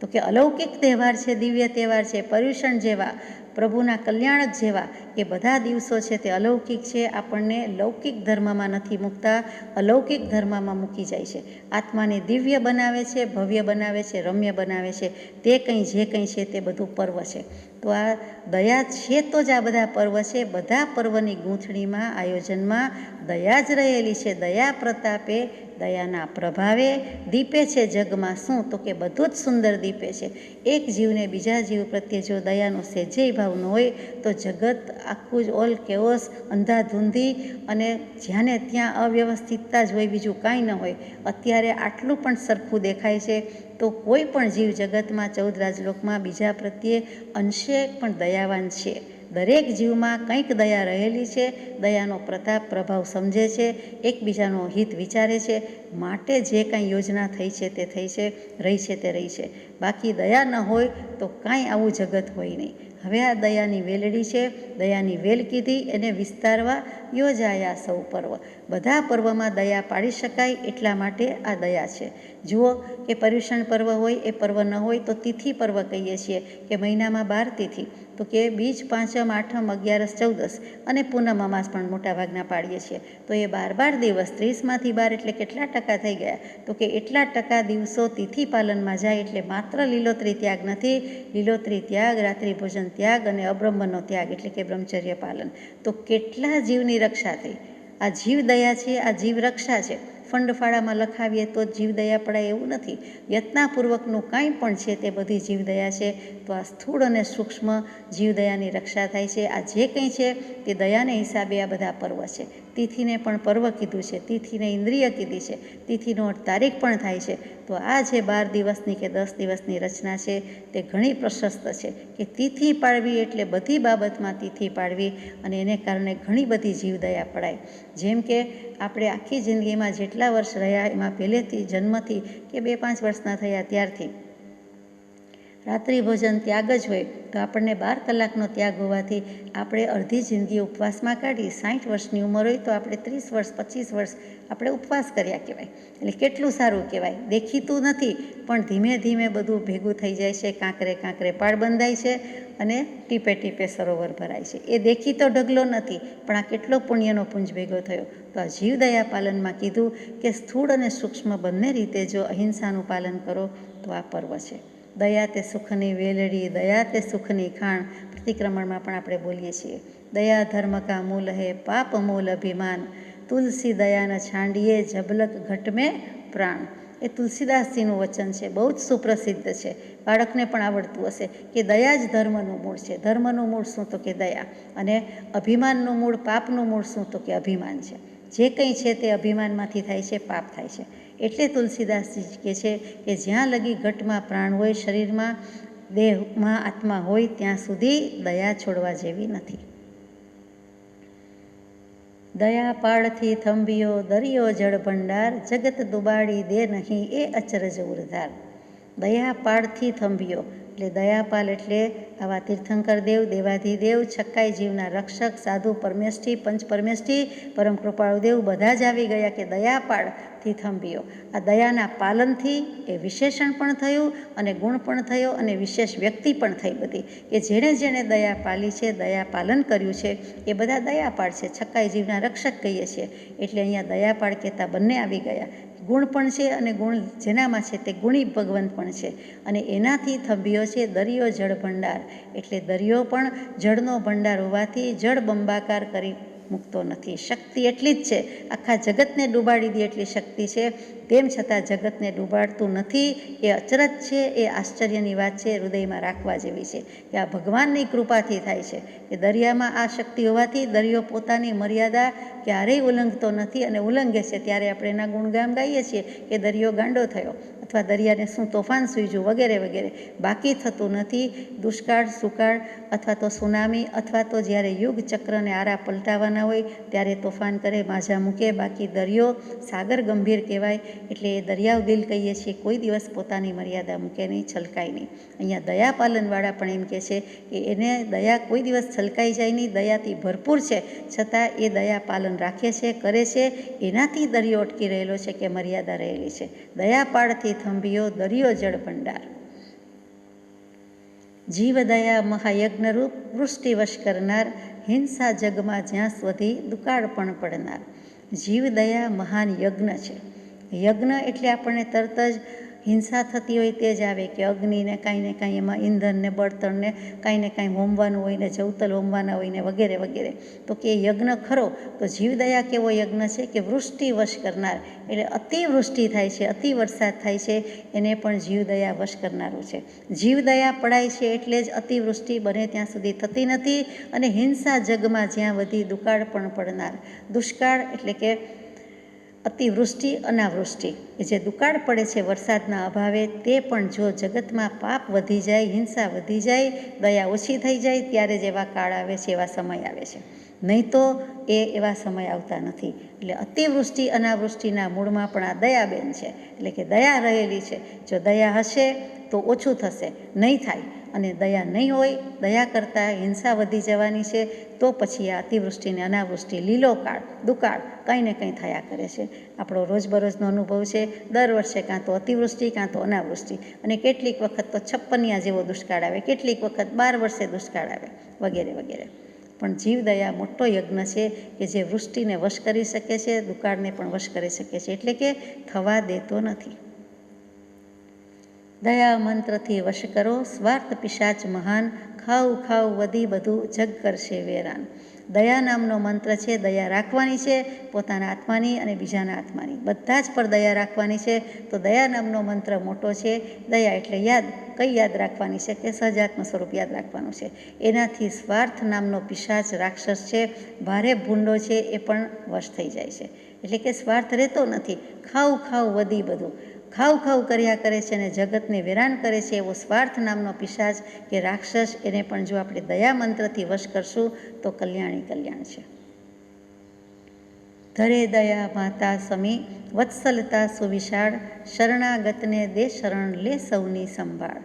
A: તો કે અલૌકિક તહેવાર છે, દિવ્ય તહેવાર છે, પર્યુષણ જેવા, પ્રભુના કલ્યાણક જેવા એ બધા દિવસો છે તે અલૌકિક છે. આપણને લૌકિક ધર્મમાં નથી મૂકતા, અલૌકિક ધર્મમાં મૂકી જાય છે. આત્માને દિવ્ય બનાવે છે, ભવ્ય બનાવે છે, રમ્ય બનાવે છે. તે કંઈ જે કંઈ છે તે બધું પર્વ છે. તો આ દયા છે તો જ આ બધા પર્વ છે. બધા પર્વની ગૂંથણીમાં, આયોજનમાં દયા જ રહેલી છે. દયા પ્રતાપે, દયાના પ્રભાવે દીપે છે જગમાં. શું? તો કે બધું જ સુંદર દીપે છે. એક જીવને બીજા જીવ પ્રત્યે જો દયાનો સહેજેય ભાવ ન હોય તો જગત આખું જ ઓલ કેઓસ, અંધાધૂંધી અને જ્યાંને ત્યાં અવ્યવસ્થિતતા જ હોય, બીજું કાંઈ ન હોય. અત્યારે આટલું પણ સરખું દેખાય છે, તો કોઈ પણ જીવ જગતમાં, 14 રાજલોકમાં બીજા પ્રત્યે અંશે પણ દયાવાન છે. દરેક જીવમાં કંઈક દયા રહેલી છે. દયાનો પ્રતાપ, પ્રભાવ સમજે છે, એકબીજાનો હિત વિચારે છે. માટે જે કાંઈ યોજના થઈ છે તે થઈ છે, રહી છે તે રહી છે. બાકી દયા ન હોય તો કાંઈ આવું જગત હોય નહીં. હવે આ દયાની વેલડી છે, દયાની વેલ કીધી, એને વિસ્તારવા યોજાયા સૌ પર્વ. બધા પર્વમાં દયા પાડી શકાય એટલા માટે આ દયા છે. જુઓ કે પર્યુષણ પર્વ હોય એ પર્વ ન હોય તો તિથિ પર્વ કહીએ છીએ કે મહિનામાં 12 તિથિ, તો કે બીજ, પાંચમ, આઠમ, 11, 14 અને પૂનમ અમાસ પણ મોટાભાગના પાડીએ છીએ. તો એ 12 દિવસ 30માંથી 12 એટલે કેટલા ટકા થઈ ગયા? તો કે એટલા ટકા દિવસો તિથિ પાલનમાં જાય. એટલે માત્ર લીલોતરી ત્યાગ નથી, લીલોતરી ત્યાગ, રાત્રિ ભોજન ત્યાગ અને અબ્રહ્મનો ત્યાગ એટલે કે બ્રહ્મચર્ય પાલન. તો કેટલા જીવની રક્ષા થઈ. આ જીવ દયા છે, આ જીવ રક્ષા છે. ફંડફાળામાં લખાવીએ તો જીવદયા પડાય એવું નથી. યત્નાપૂર્વકનું કાંઈ પણ છે તે બધી જીવદયા છે. તો આ સ્થૂળ અને સૂક્ષ્મ જીવદયાની રક્ષા થાય છે. આ જે કંઈ છે તે દયાને હિસાબે આ બધા પર્વ છે. તિથિને પણ પર્વ કીધું છે, તિથિને ઇન્દ્રિય કીધી છે, તિથિનો તારીખ પણ થાય છે. તો આ જે 12 દિવસની કે 10 દિવસની રચના છે તે ઘણી પ્રશસ્ત છે કે તિથિ પાળવી એટલે બધી બાબતમાં તિથિ પાળવી અને એને કારણે ઘણી બધી જીવદયા પડાય. જેમ કે આપણે આખી જિંદગીમાં જેટલા વર્ષ રહ્યા એમાં પહેલેથી જન્મથી કે 2-5 વર્ષના થયા ત્યારથી રાત્રિ ભોજન ત્યાગ જ હોય. તો આપણને 12 કલાકનો ત્યાગ હોવાથી આપણે અડધી જિંદગી ઉપવાસમાં કાઢી. 60 વર્ષની ઉંમર હોય તો આપણે 30 વર્ષ 25 વર્ષ આપણે ઉપવાસ કર્યા કહેવાય. એટલે કેટલું સારું કહેવાય. દેખીતું નથી પણ ધીમે ધીમે બધું ભેગું થઈ જાય છે. કાંકરે કાંકરે પાળ બંધાય છે અને ટીપે ટીપે સરોવર ભરાય છે. એ દેખીતો ઢગલો નથી પણ આ કેટલો પુણ્યનો પુંજ ભેગો થયો. તો આ જીવદયા પાલનમાં કીધું કે સ્થૂળ અને સૂક્ષ્મ બંને રીતે જો અહિંસાનું પાલન કરો તો આ પર્વ છે. દયા તે સુખની વેલડી, દયા તે સુખની ખાણ, પ્રતિક્રમણમાં પણ આપણે બોલીએ છીએ. દયા ધર્મ કા મૂલ હે, પાપ મૂલ અભિમાન, તુલસી દયાન છાંડીએ, જબલક ઘટ મેં પ્રાણ. એ તુલસીદાસજીનું વચન છે, બહુ જ સુપ્રસિદ્ધ છે. બાળકને પણ આવડતું હશે કે દયા જ ધર્મનું મૂળ છે. ધર્મનું મૂળ શું? તો કે દયા. અને અભિમાનનું મૂળ, પાપનું મૂળ શું? તો કે અભિમાન છે. જે કંઈ છે તે અભિમાનમાંથી થાય છે, પાપ થાય છે. એટલે તુલસીદાસજી કહે છે કે જ્યાં લગી ઘટમાં પ્રાણ હોય, શરીરમાં દેહમાં આત્મા હોય ત્યાં સુધી દયા છોડવા જેવી નથી. દયા પાળથી થંભિયો, દરિયો જળ ભંડાર, જગત દુબાડી દે નહીં એ અચરજ ઉરધાર. દયા પાળથી થંભિયો એટલે દયાપાલ એટલે આવા તીર્થંકર દેવ, દેવાધિદેવ, છક્કાઈ જીવના રક્ષક, સાધુ પરમેષ્ઠી, પંચ પરમેષ્ઠી, પરમ કૃપાળુ દેવ બધા જ આવી ગયા કે દયાપાળથી થંભિયો. આ દયાના પાલનથી એ વિશેષણ પણ થયું અને ગુણ પણ થયો અને વિશેષ વ્યક્તિ પણ થઈ બધી કે જેણે જેણે દયા પાલી છે, દયા પાલન કર્યું છે એ બધા દયાપાળ છે. છક્કાઈ જીવના રક્ષક કહીએ છીએ એટલે અહીંયા દયાપાળ કહેતા બંને આવી ગયા. ગુણ પણ છે અને ગુણ જેનામાં છે તે ગુણી ભગવંત પણ છે. અને એનાથી થંભિયો છે દરિયો જળ ભંડાર એટલે દરિયો પણ જળનો ભંડાર હોવાથી જળ બંબાકાર કરી મૂકતો નથી. શક્તિ એટલી જ છે, આખા જગતને ડૂબાડી દે એટલી શક્તિ છે, તેમ છતાં જગતને ડૂબાડતું નથી. એ અચરજ છે, એ આશ્ચર્યની વાત છે, હૃદયમાં રાખવા જેવી છે કે આ ભગવાનની કૃપાથી થાય છે કે દરિયામાં આ શક્તિ હોવાથી દરિયો પોતાની મર્યાદા ક્યારેય ઉલ્લંઘતો નથી અને ઉલ્લંઘે છે ત્યારે આપણે એના ગુણગાન ગાઈએ છીએ કે દરિયો ગાંડો થયો અથવા દરિયાને શું તોફાન સૂઝ્યું વગેરે વગેરે. બાકી થતું નથી. દુષ્કાળ, સુકાળ અથવા તો સુનામી અથવા તો જ્યારે યુગ ચક્રને આરા પલટાવાના હોય ત્યારે તોફાન કરે, માઝા મૂકે. બાકી દરિયો સાગર ગંભીર કહેવાય એટલે એ દરિયાવ દિલ કહીએ છીએ. કોઈ દિવસ પોતાની મર્યાદા મૂકે નહીં, છલકાય નહીં. અહીંયા દયા પાલનવાળા પણ એમ કહે છે કે એને દયા કોઈ દિવસ છલકાઈ જાય નહીં, દયાથી ભરપૂર છે છતાં એ દયા પાલન રાખે છે, કરે છે. એનાથી દરિયો અટકી રહેલો છે કે મર્યાદા રહેલી છે. દયાપાળથી થંભિયો દરિયો જળ ભંડાર. જીવ દયા મહાયજ્ઞરૂપ, વૃષ્ટિ વશ કરનાર, હિંસા જગમાં જ્યાં સુધી દુકાળ પણ પડનાર. જીવ દયા મહાન યજ્ઞ છે. યજ્ઞ એટલે આપણને તરત જ હિંસા થતી હોય તે જ આવે કે અગ્નિને કાંઈ ને કાંઈ એમાં ઈંધણને બળતણને કાંઈ ને કાંઈ હોમવાનું હોય ને જવતલ હોમવાના હોય ને વગેરે વગેરે. તો કે યજ્ઞ ખરો. તો જીવદયા કેવો યજ્ઞ છે કે વૃષ્ટિ વશ કરનાર એટલે અતિવૃષ્ટિ થાય છે, અતિ વરસાદ થાય છે એને પણ જીવદયા વશ કરનારું છે. જીવદયા પડાય છે એટલે જ અતિવૃષ્ટિ બને ત્યાં સુધી થતી નથી અને હિંસા જગમાં જ્યાં વધી દુકાળ પણ પડનાર. દુષ્કાળ એટલે કે અતિવૃષ્ટિ, અનાવૃષ્ટિ એ જે દુકાળ પડે છે વરસાદના અભાવે તે પણ જો જગતમાં પાપ વધી જાય, હિંસા વધી જાય, દયા ઓછી થઈ જાય ત્યારે જ એવા કાળ આવે છે, એવા સમય આવે છે. નહીં તો એ એવા સમય આવતા નથી. એટલે અતિવૃષ્ટિ અનાવૃષ્ટિના મૂળમાં પણ આ દયાબેન છે એટલે કે દયા રહેલી છે. જો દયા હશે તો ઓછું થશે, નહીં થાય. અને દયા નહીં હોય, દયા કરતાં હિંસા વધી જવાની છે, તો પછી આ અતિવૃષ્ટિ ને અનાવૃષ્ટિ, લીલો કાળ, દુકાળ કંઈ ને કંઈ થયા કરે છે. આપણો રોજબરોજનો અનુભવ છે, દર વર્ષે કાં તો અતિવૃષ્ટિ કાં તો અનાવૃષ્ટિ, અને કેટલીક વખત તો 56 જેવો દુષ્કાળ આવે, કેટલીક વખત 12 વર્ષે દુષ્કાળ આવે, વગેરે વગેરે. પણ જીવદયા મોટો યજ્ઞ છે કે જે વૃષ્ટિને વશ કરી શકે છે, દુકાળને પણ વશ કરી શકે છે, એટલે કે થવા દેતો નથી. દયા મંત્રથી વશ કરો, સ્વાર્થ પિશાચ મહાન, ખાવ ખાવ વધી બધું જગ કરશે વેરાન. દયા નામનો મંત્ર છે, દયા રાખવાની છે, પોતાના આત્માની અને બીજાના આત્માની, બધા જ પર દયા રાખવાની છે. તો દયા નામનો મંત્ર મોટો છે. દયા એટલે યાદ, કઈ યાદ રાખવાની છે કે સહજાત્મ સ્વરૂપ યાદ રાખવાનું છે. એનાથી સ્વાર્થ નામનો પિશાચ રાક્ષસ છે, ભારે ભૂંડો છે, એ પણ વશ થઈ જાય છે. એટલે કે સ્વાર્થ રહેતો નથી, ખાવ ખાવ વધી બધું, ખાવ ખાવ કર્યા કરે છે અને જગતને વેરાન કરે છે. એવો સ્વાર્થ નામનો પિશાચ કે રાક્ષસ, એને પણ જો આપણે દયા મંત્રથી વશ કરશું તો કલ્યાણી કલ્યાણ છે. ધરે દયા માતા સમી, વત્સલતા સુવિશાળ, શરણાગતને દે શરણ, લે સૌની સંભાળ.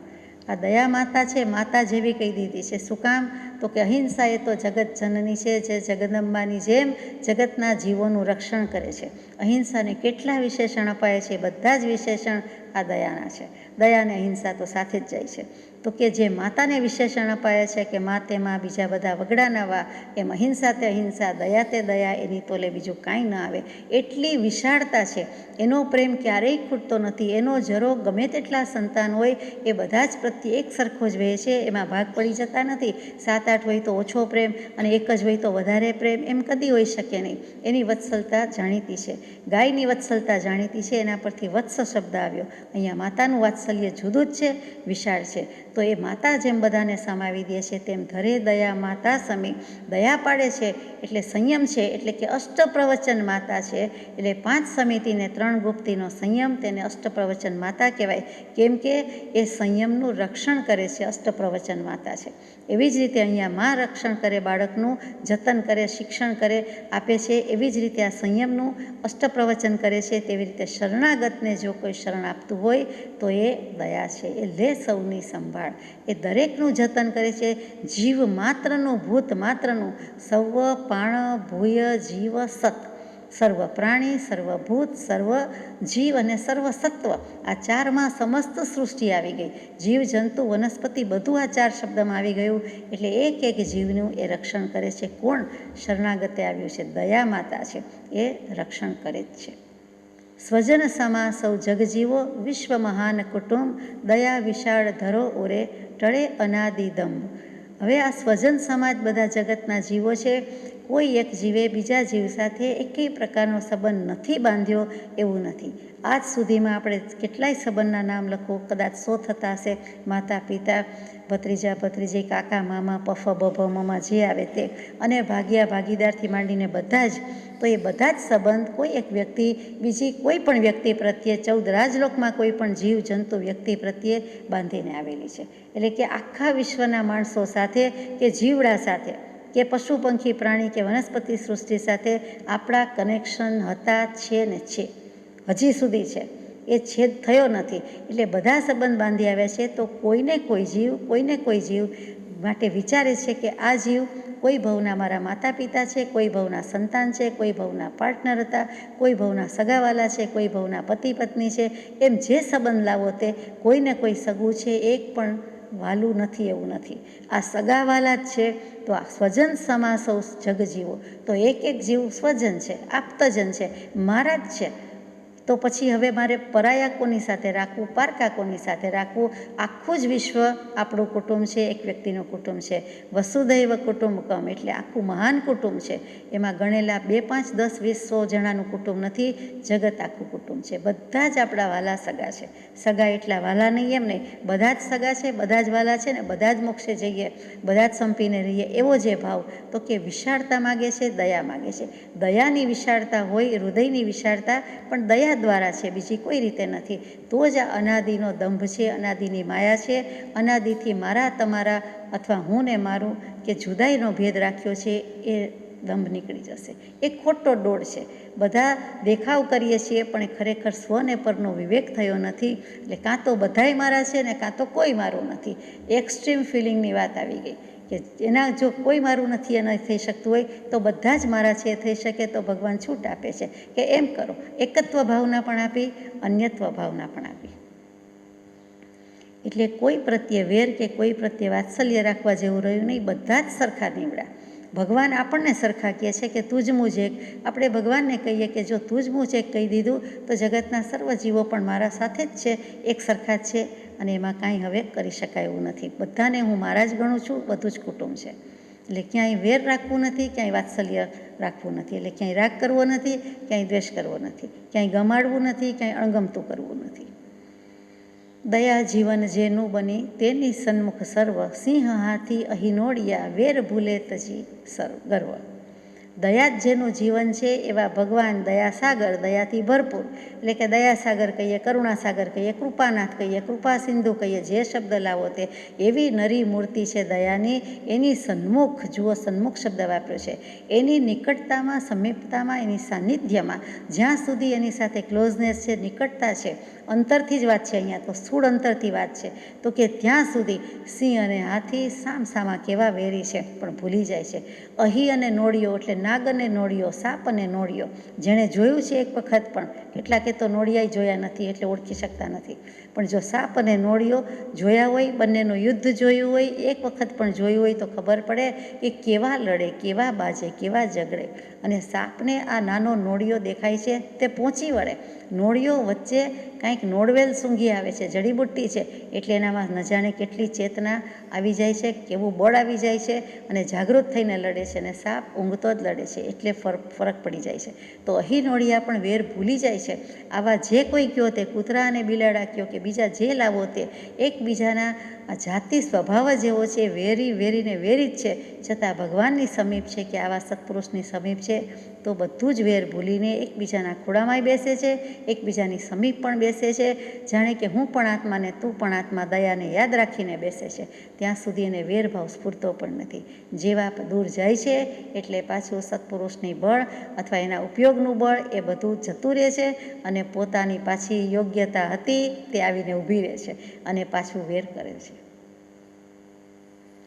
A: આ દયા માતા છે, માતા જેવી કહી દીધી છે. શું કામ? તો કે અહિંસા એ તો જગત જનની છે, જે જગદંબાની જેમ જગતના જીવોનું રક્ષણ કરે છે. અહિંસાને કેટલા વિશેષણ અપાય છે, બધા જ વિશેષણ આ દયાના છે. દયા અને અહિંસા તો સાથે જ જાય છે. તો કે જે માતાને વિશેષણ અપાયા છે કે મા તેમાં બીજા બધા વગડાના વા, એમ અહિંસા તે અહિંસા, દયા તે દયા, એની તોલે બીજું કાંઈ ન આવે, એટલી વિશાળતા છે. એનો પ્રેમ ક્યારેય ખૂટતો નથી. એનો જરો ગમે તેટલા સંતાન હોય એ બધા જ પ્રત્યે એક સરખો જ વહે છે, એમાં ભાગ પડી જતા નથી. 7-8 હોય તો ઓછો પ્રેમ અને એક જ હોય તો વધારે પ્રેમ, એમ કદી હોઈ શકે નહીં. એની વત્સલતા જાણીતી છે. ગાયની વત્સલતા જાણીતી છે, એના પરથી વત્સ શબ્દ આવ્યો. અહીંયા માતાનું વાત્સલ્ય જુદું જ છે, વિશાળ છે. તો એ માતા જેમ બધાને સમાવી દે છે, તેમ ધરે દયા માતા સમી, દયા પાડે છે એટલે સંયમ છે, એટલે કે અષ્ટપ્રવચન માતા છે. એટલે 5 સમિતિને 3 ગુપ્તિનો સંયમ, તેને અષ્ટપ્રવચન માતા કહેવાય. કેમ કે એ સંયમનું રક્ષણ કરે છે, અષ્ટપ્રવચન માતા છે. એવી જ રીતે અહીંયા મા રક્ષણ કરે, બાળકનું જતન કરે, શિક્ષણ કરે, આપે છે. એવી જ રીતે આ સંયમનું અષ્ટપ્રવચન કરે છે. તેવી રીતે શરણાગતને જો કોઈ શરણ આપતું હોય તો એ દયા છે. એ લે સૌની સંભાળ, એ દરેકનું જતન કરે છે. જીવ માત્રનું, ભૂત માત્રનું, સર્વ પાણ ભૂય જીવ સત, સર્વ પ્રાણી, સર્વભૂત, સર્વ જીવ અને સર્વ સત્વ, આ 4માં સમસ્ત સૃષ્ટિ આવી ગઈ. જીવ, જંતુ, વનસ્પતિ બધું આ 4 શબ્દમાં આવી ગયું. એટલે એક એક જીવનું એ રક્ષણ કરે છે. કોણ? શરણાગતે આવ્યું છે, દયા માતા છે, એ રક્ષણ કરે જ છે. સ્વજન સમા સૌ જગજીવો, વિશ્વ મહાન કુટુંબ, દયા વિશાળ ધરો ઓરે, ટળે અનાદિ દંભ. હવે આ સ્વજન સમાજ બધા જગતના જીવો છે. કોઈ એક જીવે બીજા જીવ સાથે એકેય પ્રકારનો સંબંધ નથી બાંધ્યો એવું નથી. આજ સુધીમાં આપણે કેટલાય સંબંધના નામ લખો, કદાચ 100 થતા હશે. માતા પિતા, ભત્રીજા ભત્રીજી, કાકા મામા, પફ બફ મમા, જે આવે તે, અને ભાગ્યા ભાગીદારથી માંડીને બધા જ. તો એ બધા જ સંબંધ કોઈ એક વ્યક્તિ બીજી કોઈ પણ વ્યક્તિ પ્રત્યે, 14 રાજલોકમાં કોઈ પણ જીવ જંતુ વ્યક્તિ પ્રત્યે બાંધીને આવેલી છે. એટલે કે આખા વિશ્વના માણસો સાથે કે જીવડા સાથે કે પશુ પંખી પ્રાણી કે વનસ્પતિ સૃષ્ટિ સાથે આપણા કનેક્શન હતા, છે ને છે, હજી સુધી છે. એ છેદ થયો નથી. એટલે બધા સંબંધ બાંધી આવ્યા છે. તો કોઈને કોઈ જીવ માટે વિચારે છે કે આ જીવ કોઈ ભવના મારા માતા પિતા છે, કોઈ ભવના સંતાન છે, કોઈ ભવના પાર્ટનર હતા, કોઈ ભવના સગાવાલા છે, કોઈ ભવના પતિ પત્ની છે. એમ જે સંબંધ લાવો તે કોઈને કોઈ સગું છે, એક પણ વાલું નથી એવું નથી. આ સગાવાલા જ છે. તો આ સ્વજન સમા સૌ જગજીવો, તો એક એક જીવ સ્વજન છે, આપ્તજન છે, મારા જ છે. તો પછી હવે મારે પરાયા કોની સાથે રાખવું, પારકા કોની સાથે રાખવું? આખું જ વિશ્વ આપણું કુટુંબ છે, એક વ્યક્તિનું કુટુંબ છે. વસુધૈવ કુટુંબકમ એટલે આખું મહાન કુટુંબ છે. એમાં ગણેલા 2, 5, 10, 20, 100 જણાનું કુટુંબ નથી. જગત આખું કુટુંબ છે. બધા જ આપણા વાલા સગા છે. સગા એટલા વાલા નહીં એમ નહીં, બધા જ સગા છે, બધા જ વાલા છે, ને બધા જ મોક્ષે જઈએ, બધા જ સંપીને રહીએ, એવો જે ભાવ. તો કે વિશાળતા માગે છે, દયા માગે છે. દયાની વિશાળતા હોય, હૃદયની વિશાળતા, પણ દયા દ્વારા છે, બીજી કોઈ રીતે નથી. તો જ આ અનાદિનો દંભ છે, અનાદિની માયા છે. અનાદિથી મારા તમારા અથવા હું ને મારું કે જુદાઈનો ભેદ રાખ્યો છે, એ દંભ નીકળી જશે. એ ખોટો દોડ છે. બધા દેખાવ કરીએ છીએ પણ એ ખરેખર સ્વને પરનો વિવેક થયો નથી. એટલે કાં તો બધાય મારા છે ને કાં તો કોઈ મારું નથી. એક્સ્ટ્રીમ ફિલિંગની વાત આવી ગઈ કે એના જો કોઈ મારું નથી અને થઈ શકતું હોય તો બધા જ મારા છે થઈ શકે. તો ભગવાન છૂટ આપે છે કે એમ કરો. એકત્વ ભાવના પણ આપી, અન્યત્વ ભાવના પણ આપી. એટલે કોઈ પ્રત્યે વેર કે કોઈ પ્રત્યે વાત્સલ્ય રાખવા જેવું રહ્યું નહીં. બધા જ સરખા નીવડ્યા. ભગવાન આપણને સરખા કહે છે કે તું જ મુજ એક. આપણે ભગવાનને કહીએ કે જો તું જ મુજ એક કહી દીધું તો જગતના સર્વ જીવો પણ મારા સાથે જ છે, એક સરખા જ છે અને એમાં કાંઈ હવે કરી શકાય એવું નથી. બધાને હું મારા જ ગણું છું, બધું જ કુટુંબ છે. એટલે ક્યાંય વેર રાખવું નથી, ક્યાંય વાત્સલ્ય રાખવું નથી. એટલે ક્યાંય રાગ કરવો નથી, ક્યાંય દ્વેષ કરવો નથી, ક્યાંય ગમાડવું નથી, ક્યાંય અણગમતું કરવું નથી. દયા જીવન જેનું બની તેની સન્મુખ સર્વ. સિંહ હાથી અહીં નોળિયા વેર ભૂલે તજી ગર્વ. દયા જ જેનું જીવન છે એવા ભગવાન દયાસાગર, દયાથી ભરપૂર. એટલે કે દયાસાગર કહીએ, કરુણાસાગર કહીએ, કૃપાનાથ કહીએ, કૃપા સિંધુ કહીએ, જે શબ્દ લાવો તે. એવી નરી મૂર્તિ છે દયાની. એની સન્મુખ, જુઓ સન્મુખ શબ્દ વાપર્યો છે. એની નિકટતામાં, સમીપતામાં, એની સાનિધ્યમાં, જ્યાં સુધી એની સાથે ક્લોઝનેસ છે, નિકટતા છે, અંતરથી જ વાત છે. અહીંયા તો સ્થૂળ અંતરથી વાત છે. તો કે ત્યાં સુધી સિંહ અને હાથી સામસામા કેવા વેરી છે પણ ભૂલી જાય છે. અહીં અને નોળિયો એટલે નાગ અને નોળિયો, સાપ અને નોળિયો. જેણે જોયું છે એક વખત પણ, કેટલાકે તો નોળિયાય જોયા નથી એટલે ઓળખી શકતા નથી. પણ જો સાપ અને નોળિયો જોયા હોય, બંનેનું યુદ્ધ જોયું હોય, એક વખત પણ જોયું હોય તો ખબર પડે કે કેવા લડે, કેવા બાજે, કેવા ઝઘડે. અને સાપને આ નાનો નોળિયો દેખાય છે તે પહોંચી વળે. નોળિયો વચ્ચે કાંઈક નોળવેલ સૂંઘી આવે છે, જડીબુટ્ટી છે, એટલે એનામાં ન જાણે કેટલી ચેતના આવી જાય છે, કેવું બળ આવી જાય છે અને જાગૃત થઈને લડે છે. અને સાપ ઊંઘતો જ લડે છે એટલે ફરક પડી જાય છે. તો અહીં નોળિયા પણ વેર ભૂલી જાય છે. આવા જે કોઈ કહો તે, કૂતરા અને બિલાડા કહો કે બીજા જે લાવો તે, એકબીજાના જાતિ સ્વભાવ જ એવો છે, વેરીને વેરી જ છે. છતાં ભગવાનની સમીપ છે કે આવા સત્પુરુષની સમીપ છે તો બધું જ વેર ભૂલીને એકબીજાના ખોળામાંય બેસે છે, એકબીજાની સમીપ પણ બેસે છે. જાણે કે હું પણ આત્મા ને તું પણ આત્મા, દયાને યાદ રાખીને બેસે છે. ત્યાં સુધી એને વેરભાવ સ્ફૂરતો પણ નથી. જેવા દૂર જાય છે એટલે પાછું સત્પુરુષની બળ અથવા એના ઉપયોગનું બળ એ બધું જતું રહે છે અને પોતાની પાછી યોગ્યતા હતી તે આવીને ઊભી રહે છે અને પાછું વેર કરે છે.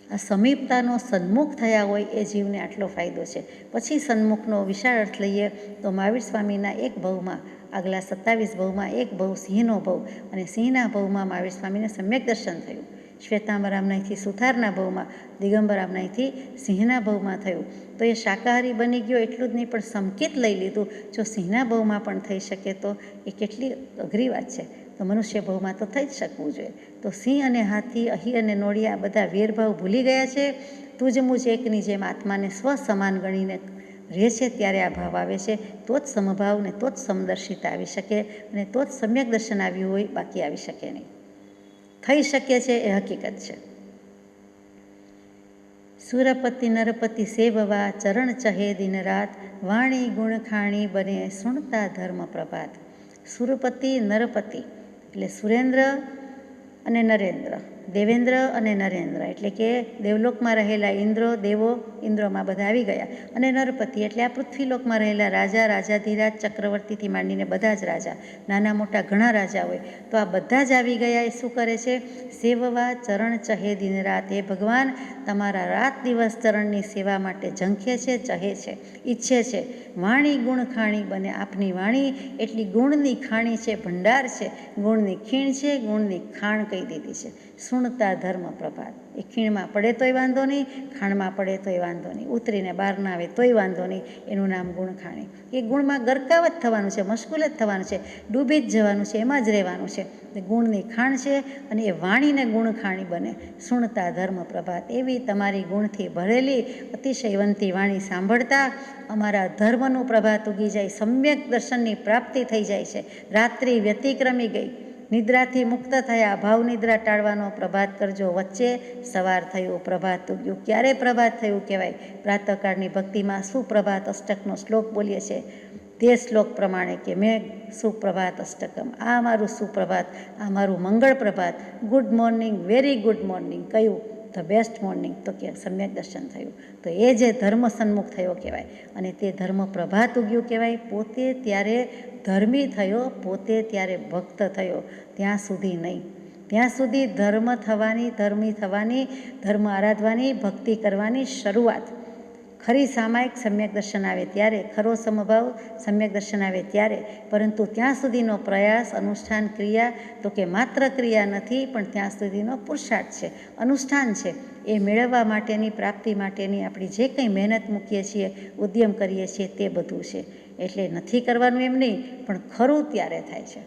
A: આ સમીપતાનો સન્મુખ થયા હોય એ જીવને આટલો ફાયદો છે. પછી સન્મુખનો વિશાળ અર્થ લઈએ તો મહાવીર સ્વામીના એક ભવમાં, આગલા 27 ભવમાં એક ભવ સિંહનો ભવ, અને સિંહના ભવમાં મહાવીર સ્વામીને સમ્યક દર્શન થયું. શ્વેતાંબરામનાયથી સુથારના ભવમાં, દિગંબરામનાયથી સિંહના ભવમાં થયું. તો એ શાકાહારી બની ગયો એટલું જ નહીં પણ સંકેત લઈ લીધું. જો સિંહના ભવમાં પણ થઈ શકે તો એ કેટલી અઘરી વાત છે. તો મનુષ્ય ભવમાં તો થઈ જ શકવું જોઈએ. તો સિંહ અને હાથી, અહીં અને નોળિયા બધા વેરભાવ ભૂલી ગયા છે. તું જ મુજ એકની જેમ આત્માને સ્વ સમાન ગણીને રહે છે ત્યારે આ ભાવ આવે છે. તો જ સમભાવ ને તો જ સમદર્શિતા આવી શકે અને તો જ સમ્યક દર્શન આવ્યું હોય, બાકી આવી શકે નહીં. થઈ શકે છે એ હકીકત છે. સુરપતિ નરપતિ સેવવા, ચરણ ચહે દિન રાત, વાણી ગુણ ખાણી બને સુણતા ધર્મ પ્રભાત. સુરપતિ નરપતિ એટલે સુરેન્દ્ર અને નરેન્દ્ર, દેવેન્દ્ર અને નરેન્દ્ર, એટલે કે દેવલોકમાં રહેલા ઇન્દ્રો, દેવો, ઇન્દ્રોમાં બધા આવી ગયા. અને નરપતિ એટલે આ પૃથ્વીલોકમાં રહેલા રાજા, રાજાધિરાજ, ચક્રવર્તીથી માંડીને બધા જ રાજા, નાના મોટા ઘણા રાજા હોય તો આ બધા જ આવી ગયા. એ શું કરે છે? સેવવા ચરણ ચહે દિન રાત. એ ભગવાન તમારા રાત દિવસ ચરણની સેવા માટે ઝંખે છે, ચહે છે, ઈચ્છે છે. વાણી ગુણ ખાણી બને. આપની વાણી એટલી ગુણની ખાણી છે, ભંડાર છે, ગુણની ખીણ છે, ગુણની ખાણ કહી દીધી છે. સુણતા ધર્મ પ્રભાત. એ ખીણમાં પડે તોય વાંધો નહીં, ખાણમાં પડે તોય વાંધો નહીં, ઉતરીને બહાર ના આવે તોય વાંધો નહીં. એનું નામ ગુણ ખાણી. એ ગુણમાં ગરકાવ જ થવાનું છે, મશગુલ જ થવાનું છે, ડૂબી જ જવાનું છે, એમાં જ રહેવાનું છે. ગુણની ખાણ છે અને એ વાણીને ગુણ ખાણી બને. સુણતા ધર્મ પ્રભાત. એવી તમારી ગુણથી ભરેલી અતિશયવંતી વાણી સાંભળતા અમારા ધર્મનું પ્રભાત ઉગી જાય, સમ્યક દર્શનની પ્રાપ્તિ થઈ જાય છે. રાત્રિ વ્યતિક્રમી ગઈ, નિદ્રાથી મુક્ત થયા, ભાવ નિદ્રા ટાળવાનો પ્રભાત કરજો. વચ્ચે સવાર થયું, પ્રભાત ઉગ્યું. ક્યારે પ્રભાત થયું કહેવાય? પ્રાતઃકાળની ભક્તિમાં સુપ્રભાત અષ્ટકનો શ્લોક બોલીએ છીએ તે શ્લોક પ્રમાણે કે મેં સુપ્રભાત અષ્ટકમ, આ મારું સુપ્રભાત, આ મારું મંગળ પ્રભાત, good morning, very good morning. કયું? ધ બેસ્ટ મોર્નિંગ, તો કે સમ્યક દર્શન થયું. તો એ જે ધર્મ સન્મુખ થયો કહેવાય, અને તે ધર્મ પ્રભાત ઉગ્યું કહેવાય. પોતે ત્યારે ધર્મી થયો, પોતે ત્યારે ભક્ત થયો, ત્યાં સુધી નહીં. ત્યાં સુધી ધર્મ થવાની, ધર્મી થવાની, ધર્મ આરાધવાની, ભક્તિ કરવાની શરૂઆત ખરી સામાયિક સમ્યક દર્શન આવે ત્યારે, ખરો સમભાવ સમ્યક દર્શન આવે ત્યારે. પરંતુ ત્યાં સુધીનો પ્રયાસ, અનુષ્ઠાન, ક્રિયા, તો કે માત્ર ક્રિયા નથી, પણ ત્યાં સુધીનો પુરુષાર્થ છે, અનુષ્ઠાન છે. એ મેળવવા માટેની, પ્રાપ્તિ માટેની આપણી જે કંઈ મહેનત મૂકીએ છીએ, ઉદ્યમ કરીએ છીએ, તે બધું છે. એટલે નથી કરવાનું એમ નહીં, પણ ખરું ત્યારે થાય છે.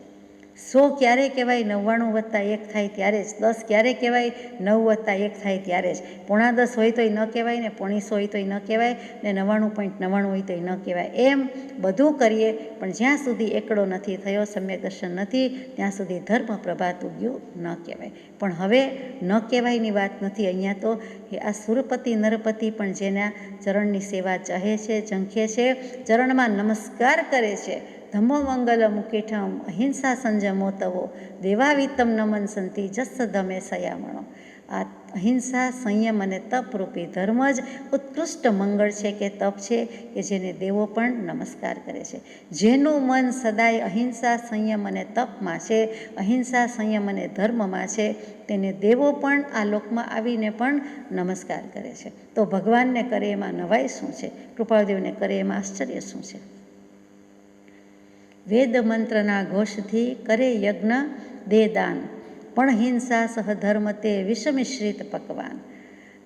A: 100 ક્યારે કહેવાય? 99+1 થાય ત્યારે જ. 10 ક્યારે કહેવાય? 9+1 થાય ત્યારે જ. 9.5 હોય તોય ન કહેવાય ને, 9.25 હોય તોય ન કહેવાય ને, 99.99 હોય તોય ન કહેવાય. એમ બધું કરીએ, પણ જ્યાં સુધી એકડો નથી થયો, સમ્યક દર્શન નથી, ત્યાં સુધી ધર્મ પ્રભાત ઉગ્યું ન કહેવાય. પણ હવે ન કહેવાયની વાત નથી. અહીંયા તો આ સુરપતિ નરપતિ પણ જેના ચરણની સેવા ચાહે છે, ઝંખે છે, ચરણમાં નમસ્કાર કરે છે. ધમ્મો મંગલ મુકેઠમ અહિંસા સંજમો તવો દેવાવિતમ નમન સંતિ જસ ધમે સયામણો. આ અહિંસા, સંયમ અને તપરૂપી ધર્મ જ ઉત્કૃષ્ટ મંગળ છે કે તપ છે, કે જેને દેવો પણ નમસ્કાર કરે છે. જેનું મન સદાય અહિંસા, સંયમ અને તપમાં છે, અહિંસા, સંયમ અને ધર્મમાં છે, તેને દેવો પણ આ લોકમાં આવીને પણ નમસ્કાર કરે છે. તો ભગવાનને કરે એમાં નવાઈ શું છે? કૃપાળદેવને કરે એમાં આશ્ચર્ય શું છે? વેદ મંત્રના ઘોષથી કરે યજ્ઞ દે દાન, પણ હિંસા સહધર્મ તે વિષમિશ્રિત પકવાન.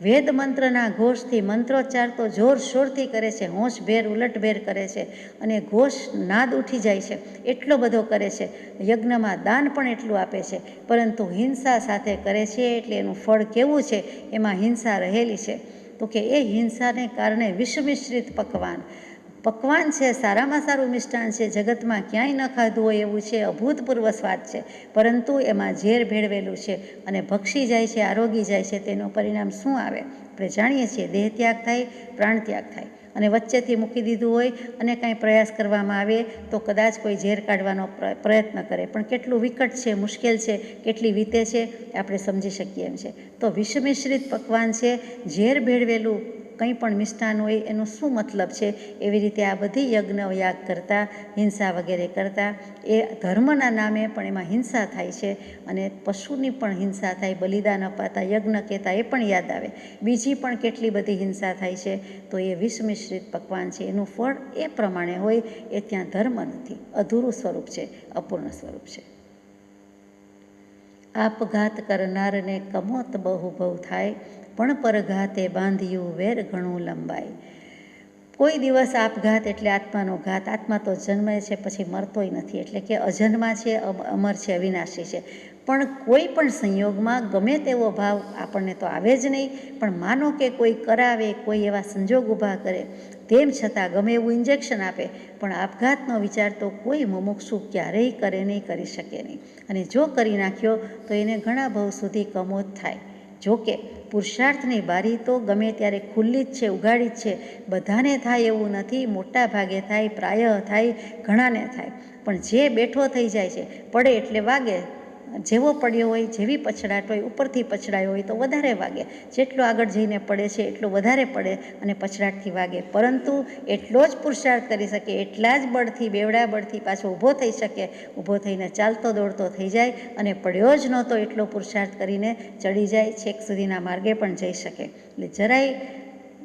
A: વેદ મંત્રના ઘોષથી, મંત્રોચ્ચાર તો જોરશોરથી કરે છે, હોંશભેર ઉલટભેર કરે છે, અને ઘોષ નાદ ઉઠી જાય છે, એટલો બધો કરે છે. યજ્ઞમાં દાન પણ એટલું આપે છે, પરંતુ હિંસા સાથે કરે છે. એટલે એનું ફળ કેવું છે? એમાં હિંસા રહેલી છે. તો કે એ હિંસાને કારણે વિષમિશ્રિત પકવાન. પકવાન છે, સારામાં સારું મિષ્ટાન છે, જગતમાં ક્યાંય ન ખાધું હોય એવું છે, અભૂતપૂર્વ સ્વાદ છે, પરંતુ એમાં ઝેર ભેળવેલું છે, અને ભક્ષી જાય છે, આરોગી જાય છે. તેનું પરિણામ શું આવે? આપણે જાણીએ છીએ, દેહ ત્યાગ થાય, પ્રાણ ત્યાગ થાય. અને વચ્ચેથી મૂકી દીધું હોય અને કાંઈ પ્રયાસ કરવામાં આવે તો કદાચ કોઈ ઝેર કાઢવાનો પ્રયત્ન કરે, પણ કેટલું વિકટ છે, મુશ્કેલ છે, કેટલી વીતે છે, આપણે સમજી શકીએ એમ છે. તો વિષમિશ્રિત પકવાન છે, ઝેર ભેળવેલું કંઈ પણ મિષ્ટાન હોય, એનો શું મતલબ છે? એવી રીતે આ બધી યજ્ઞ યાગ કરતાં, હિંસા વગેરે કરતાં, એ ધર્મના નામે પણ એમાં હિંસા થાય છે, અને પશુની પણ હિંસા થાય, બલિદાન અપાતા, યજ્ઞ કહેતા, એ પણ યાદ આવે. બીજી પણ કેટલી બધી હિંસા થાય છે. તો એ વિષમિશ્રિત પકવાન છે, એનું ફળ એ પ્રમાણે હોય. એ ત્યાં ધર્મ નથી, અધૂરું સ્વરૂપ છે, અપૂર્ણ સ્વરૂપ છે. આપઘાત કરનારને કમોત બહુ ભવ થાય, પણ પરઘાતે બાંધ્યું વેર ઘણું લંબાય. કોઈ દિવસ આપઘાત એટલે આત્માનો ઘાત. આત્મા તો જન્મે છે, પછી મરતોય નથી, એટલે કે અજન્મા છે, અમર છે, અવિનાશી છે. પણ કોઈ પણ સંયોગમાં ગમે તેવો ભાવ આપણને તો આવે જ નહીં. પણ માનો કે કોઈ કરાવે, કોઈ એવા સંજોગ ઊભા કરે, તેમ છતાં ગમે એવું ઇન્જેક્શન આપે, પણ આપઘાતનો વિચાર તો કોઈ મુમુક્ષુ ક્યારેય કરે નહીં, કરી શકે નહીં. અને જો કરી નાખ્યો તો એને ઘણા ભવ સુધી કમોત થાય. જોકે પુરુષાર્થની બારી તો ગમે ત્યારે ખુલ્લી જ છે, ઉગાડી જ છે. બધાને થાય એવું નથી, મોટા ભાગે થાય, પ્રાયઃ થાય, ઘણાને થાય. પણ જે બેઠો થઈ જાય છે, પડે એટલે વાગે. જેવો પડ્યો હોય, જેવી પછડાટ હોય, ઉપરથી પછડાયો હોય તો વધારે વાગે. જેટલો આગળ જઈને પડે છે એટલો વધારે પડે અને પછડાટથી વાગે. પરંતુ એટલો જ પુરુષાર્થ કરી શકે, એટલા જ બળથી, બેવડા બળથી પાછો ઊભો થઈ શકે, ઊભો થઈને ચાલતો દોડતો થઈ જાય, અને પડ્યો જ નહોતો એટલો પુરુષાર્થ કરીને ચડી જાય, છેક સુધીના માર્ગે પણ જઈ શકે. એટલે જરાય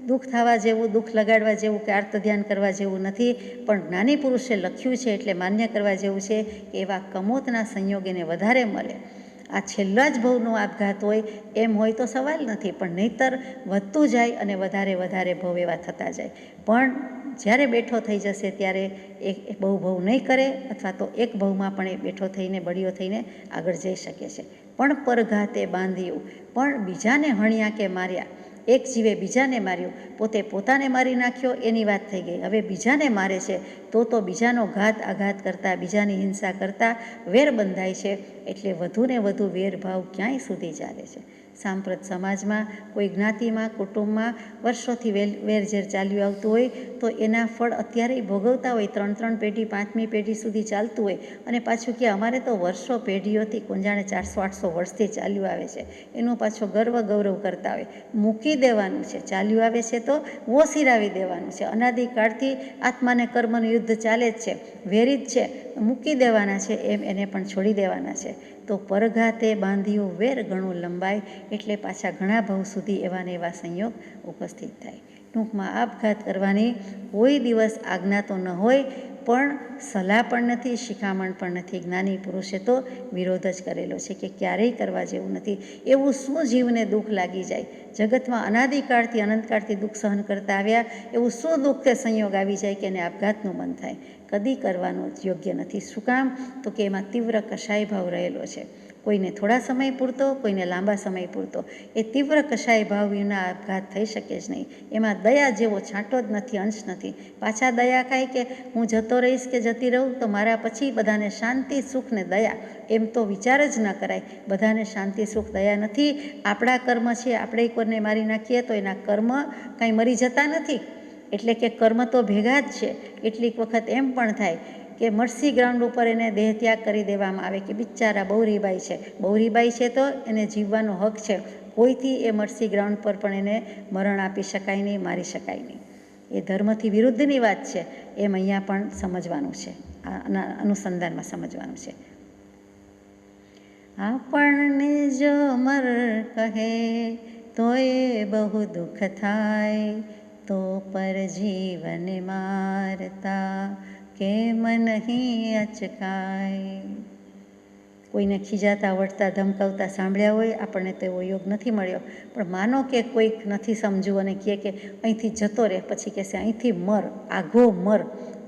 A: દુઃખ થવા જેવું, દુઃખ લગાડવા જેવું કે આર્ત ધ્યાન કરવા જેવું નથી. પણ જ્ઞાની પુરુષે લખ્યું છે એટલે માન્ય કરવા જેવું છે કે એવા કમોતના સંયોગ એને વધારે મળે. આ છેલ્લા જ ભવનો આપઘાત હોય એમ હોય તો સવાલ નથી, પણ નહીંતર વધતું જાય અને વધારે વધારે ભવ એવા થતા જાય. પણ જ્યારે બેઠો થઈ જશે ત્યારે એ બહુ ભવ નહીં કરે, અથવા તો એક ભવમાં પણ એ બેઠો થઈને, બળિયો થઈને આગળ જઈ શકે છે. પણ પરઘાતે બાંધ્યું, પણ બીજાને હણ્યા કે માર્યા. એક જીવે બીજાને માર્યું, પોતે પોતાને મારી નાખ્યો એની વાત થઈ ગઈ. હવે બીજાને મારે છે તો બીજાનો ઘાત આઘાત કરતાં, બીજાની હિંસા કરતાં વેર બંધાય છે. એટલે વધુને વધુ વેરભાવ ક્યાંય સુધી ચાલે છે. સાંપ્રત સમાજમાં, કોઈ જ્ઞાતિમાં, કુટુંબમાં વર્ષોથી વેરઝેર ચાલ્યું આવતું હોય તો એના ફળ અત્યારે ભોગવતા હોય, 3 પેઢી 5મી પેઢી સુધી ચાલતું હોય, અને પાછું કે અમારે તો વર્ષો પેઢીઓથી જાણે 400-800 વર્ષથી ચાલ્યું આવે છે, એનું પાછો ગૌરવ કરતા હોય. મૂકી દેવાનું છે, ચાલ્યું આવે છે તો ઓસિરાવી દેવાનું છે. અનાદિકાળથી આત્માને કર્મનું યુદ્ધ ચાલે જ છે, વેરી જ છે, મૂકી દેવાના છે, એમ એને પણ છોડી દેવાના છે. તો પરઘાતે બાંધ્યું વેર ઘણું લંબાય, એટલે પાછા ઘણા ભાવ સુધી એવા ને એવા સંયોગ ઉપસ્થિત થાય. ટૂંકમાં આપઘાત કરવાની કોઈ દિવસ આજ્ઞા તો ન હોય, પણ સલાહ પણ નથી, શિખામણ પણ નથી. જ્ઞાની પુરુષે તો વિરોધ જ કરેલો છે કે ક્યારેય કરવા જેવું નથી. એવું શું જીવને દુઃખ લાગી જાય? જગતમાં અનાદિકાળથી અનંતકાળથી દુઃખ સહન કરતા આવ્યા, એવું શું દુઃખ કે સંયોગ આવી જાય કે એને આપઘાતનું મન થાય? કદી કરવાનું યોગ્ય નથી. શું કામ? તો કે એમાં તીવ્ર કષાય ભાવ રહેલો છે. કોઈને થોડા સમય પૂરતો, કોઈને લાંબા સમય પૂરતો. એ તીવ્ર કષાય ભાવ વિના આપઘાત થઈ શકે જ નહીં. એમાં દયા જેવો છાંટો જ નથી, અંશ નથી. પાછા દયા કાંઈ કે હું જતો રહીશ કે જતી રહું તો મારા પછી બધાને શાંતિ, સુખ ને દયા, એમ તો વિચાર જ ન કરાય. બધાને શાંતિ, સુખ, દયા નથી. આપણા કર્મ છે, આપણે કોઈને મારી નાખીએ તો એના કર્મ કાંઈ મરી જતા નથી. એટલે કે કર્મ તો ભેગા જ છે. કેટલીક વખત એમ પણ થાય કે મરસી ગ્રાઉન્ડ ઉપર એને દેહ ત્યાગ કરી દેવામાં આવે કે બિચારા બૌરીબાઈ છે. બૌરીબાઈ છે તો એને જીવવાનો હક છે. કોઈથી એ મરસી ગ્રાઉન્ડ પર પણ એને મરણ આપી શકાય નહીં, મારી શકાય નહીં. એ ધર્મથી વિરુદ્ધની વાત છે, એમ અહીંયા પણ સમજવાનું છે, આ અનુસંધાનમાં સમજવાનું છે. આપણને જો મર કહે તો એ બહુ દુઃખ થાય, તો પર જીવન મારતા કેમ નહીં અચકાય. કોઈને ખીજાતા, વળતા, ધમકાવતા સાંભળ્યા હોય, આપણને તો એવો યોગ નથી મળ્યો. પણ માનો કે કોઈક નથી સમજવું અને કહે કે અહીંથી જતો રહે, પછી કહેશે અહીંથી મર, આઘો મર,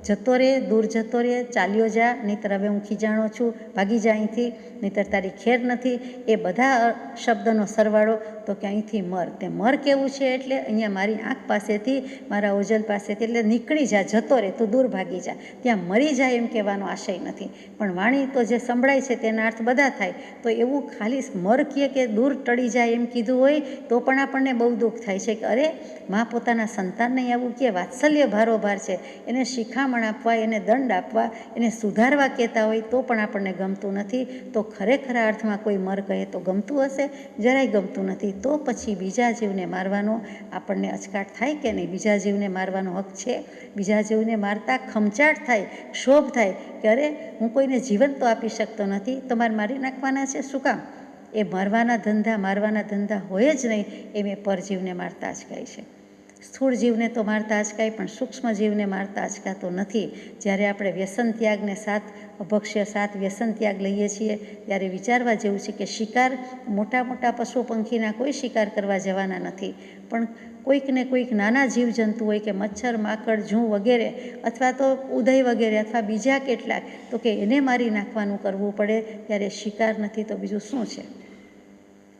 A: જતો રહે, દૂર જતો રહે, ચાલ્યો જા, નહીંતર હવે હું ખીજાણો છું, ભાગી જા અહીંથી, નહીંતર તારી ખેર નથી. એ બધા શબ્દનો સરવાળો તો કે અહીંથી મર. તે મર કેવું છે? એટલે અહીંયા મારી આંખ પાસેથી, મારા ઓજલ પાસેથી, એટલે નીકળી જા, જતો રહે, તું દૂર ભાગી જા. ત્યાં મરી જાય એમ કહેવાનો આશય નથી. પણ વાણી તો જે સંભળાય છે તેના અર્થ બધા થાય. તો એવું ખાલી મર કહે કે દૂર ટળી જાય એમ કીધું હોય તો પણ આપણને બહુ દુઃખ થાય છે કે અરે મા પોતાના સંતાનને આવું કે વાત્સલ્ય ભારોભાર છે, એને શિખામણ આપવા, એને દંડ આપવા, એને સુધારવા કહેતા હોય તો પણ આપણને ગમતું નથી. તો ખરેખર અર્થમાં કોઈ મર કહે તો ગમતું હશે? જરાય ગમતું નથી. તો પછી બીજા જીવને મારવાનો આપણને અચકાટ થાય કે નહીં? બીજા જીવને મારવાનો હક છે? બીજા જીવને મારતા ખમચાટ થાય, ક્ષોભ થાય કે અરે હું કોઈને જીવન તો આપી શકતો નથી, તમારે મારી નાખવાના છે, શું કામ? એ મારવાના ધંધા હોય જ નહીં. એમ એ પરજીવને મારતા અચકાય છે. સ્થૂળ જીવને તો મારતા અચકાય, પણ સૂક્ષ્મ જીવને મારતા અચકાતો નથી. જ્યારે આપણે વ્યસન ત્યાગને અભક્ષ્ય 7 વ્યસન ત્યાગ લઈએ છીએ ત્યારે વિચારવા જેવું છે કે શિકાર, મોટા મોટા પશુ પંખીના કોઈ શિકાર કરવા જવાના નથી, પણ કોઈકને કોઈક નાના જીવજંતુ હોય કે મચ્છર, માકડ, જૂં વગેરે, અથવા તો ઉદય વગેરે, અથવા બીજા કેટલાક, તો કે એને મારી નાખવાનું કરવું પડે. ત્યારે શિકાર નથી તો બીજું શું છે?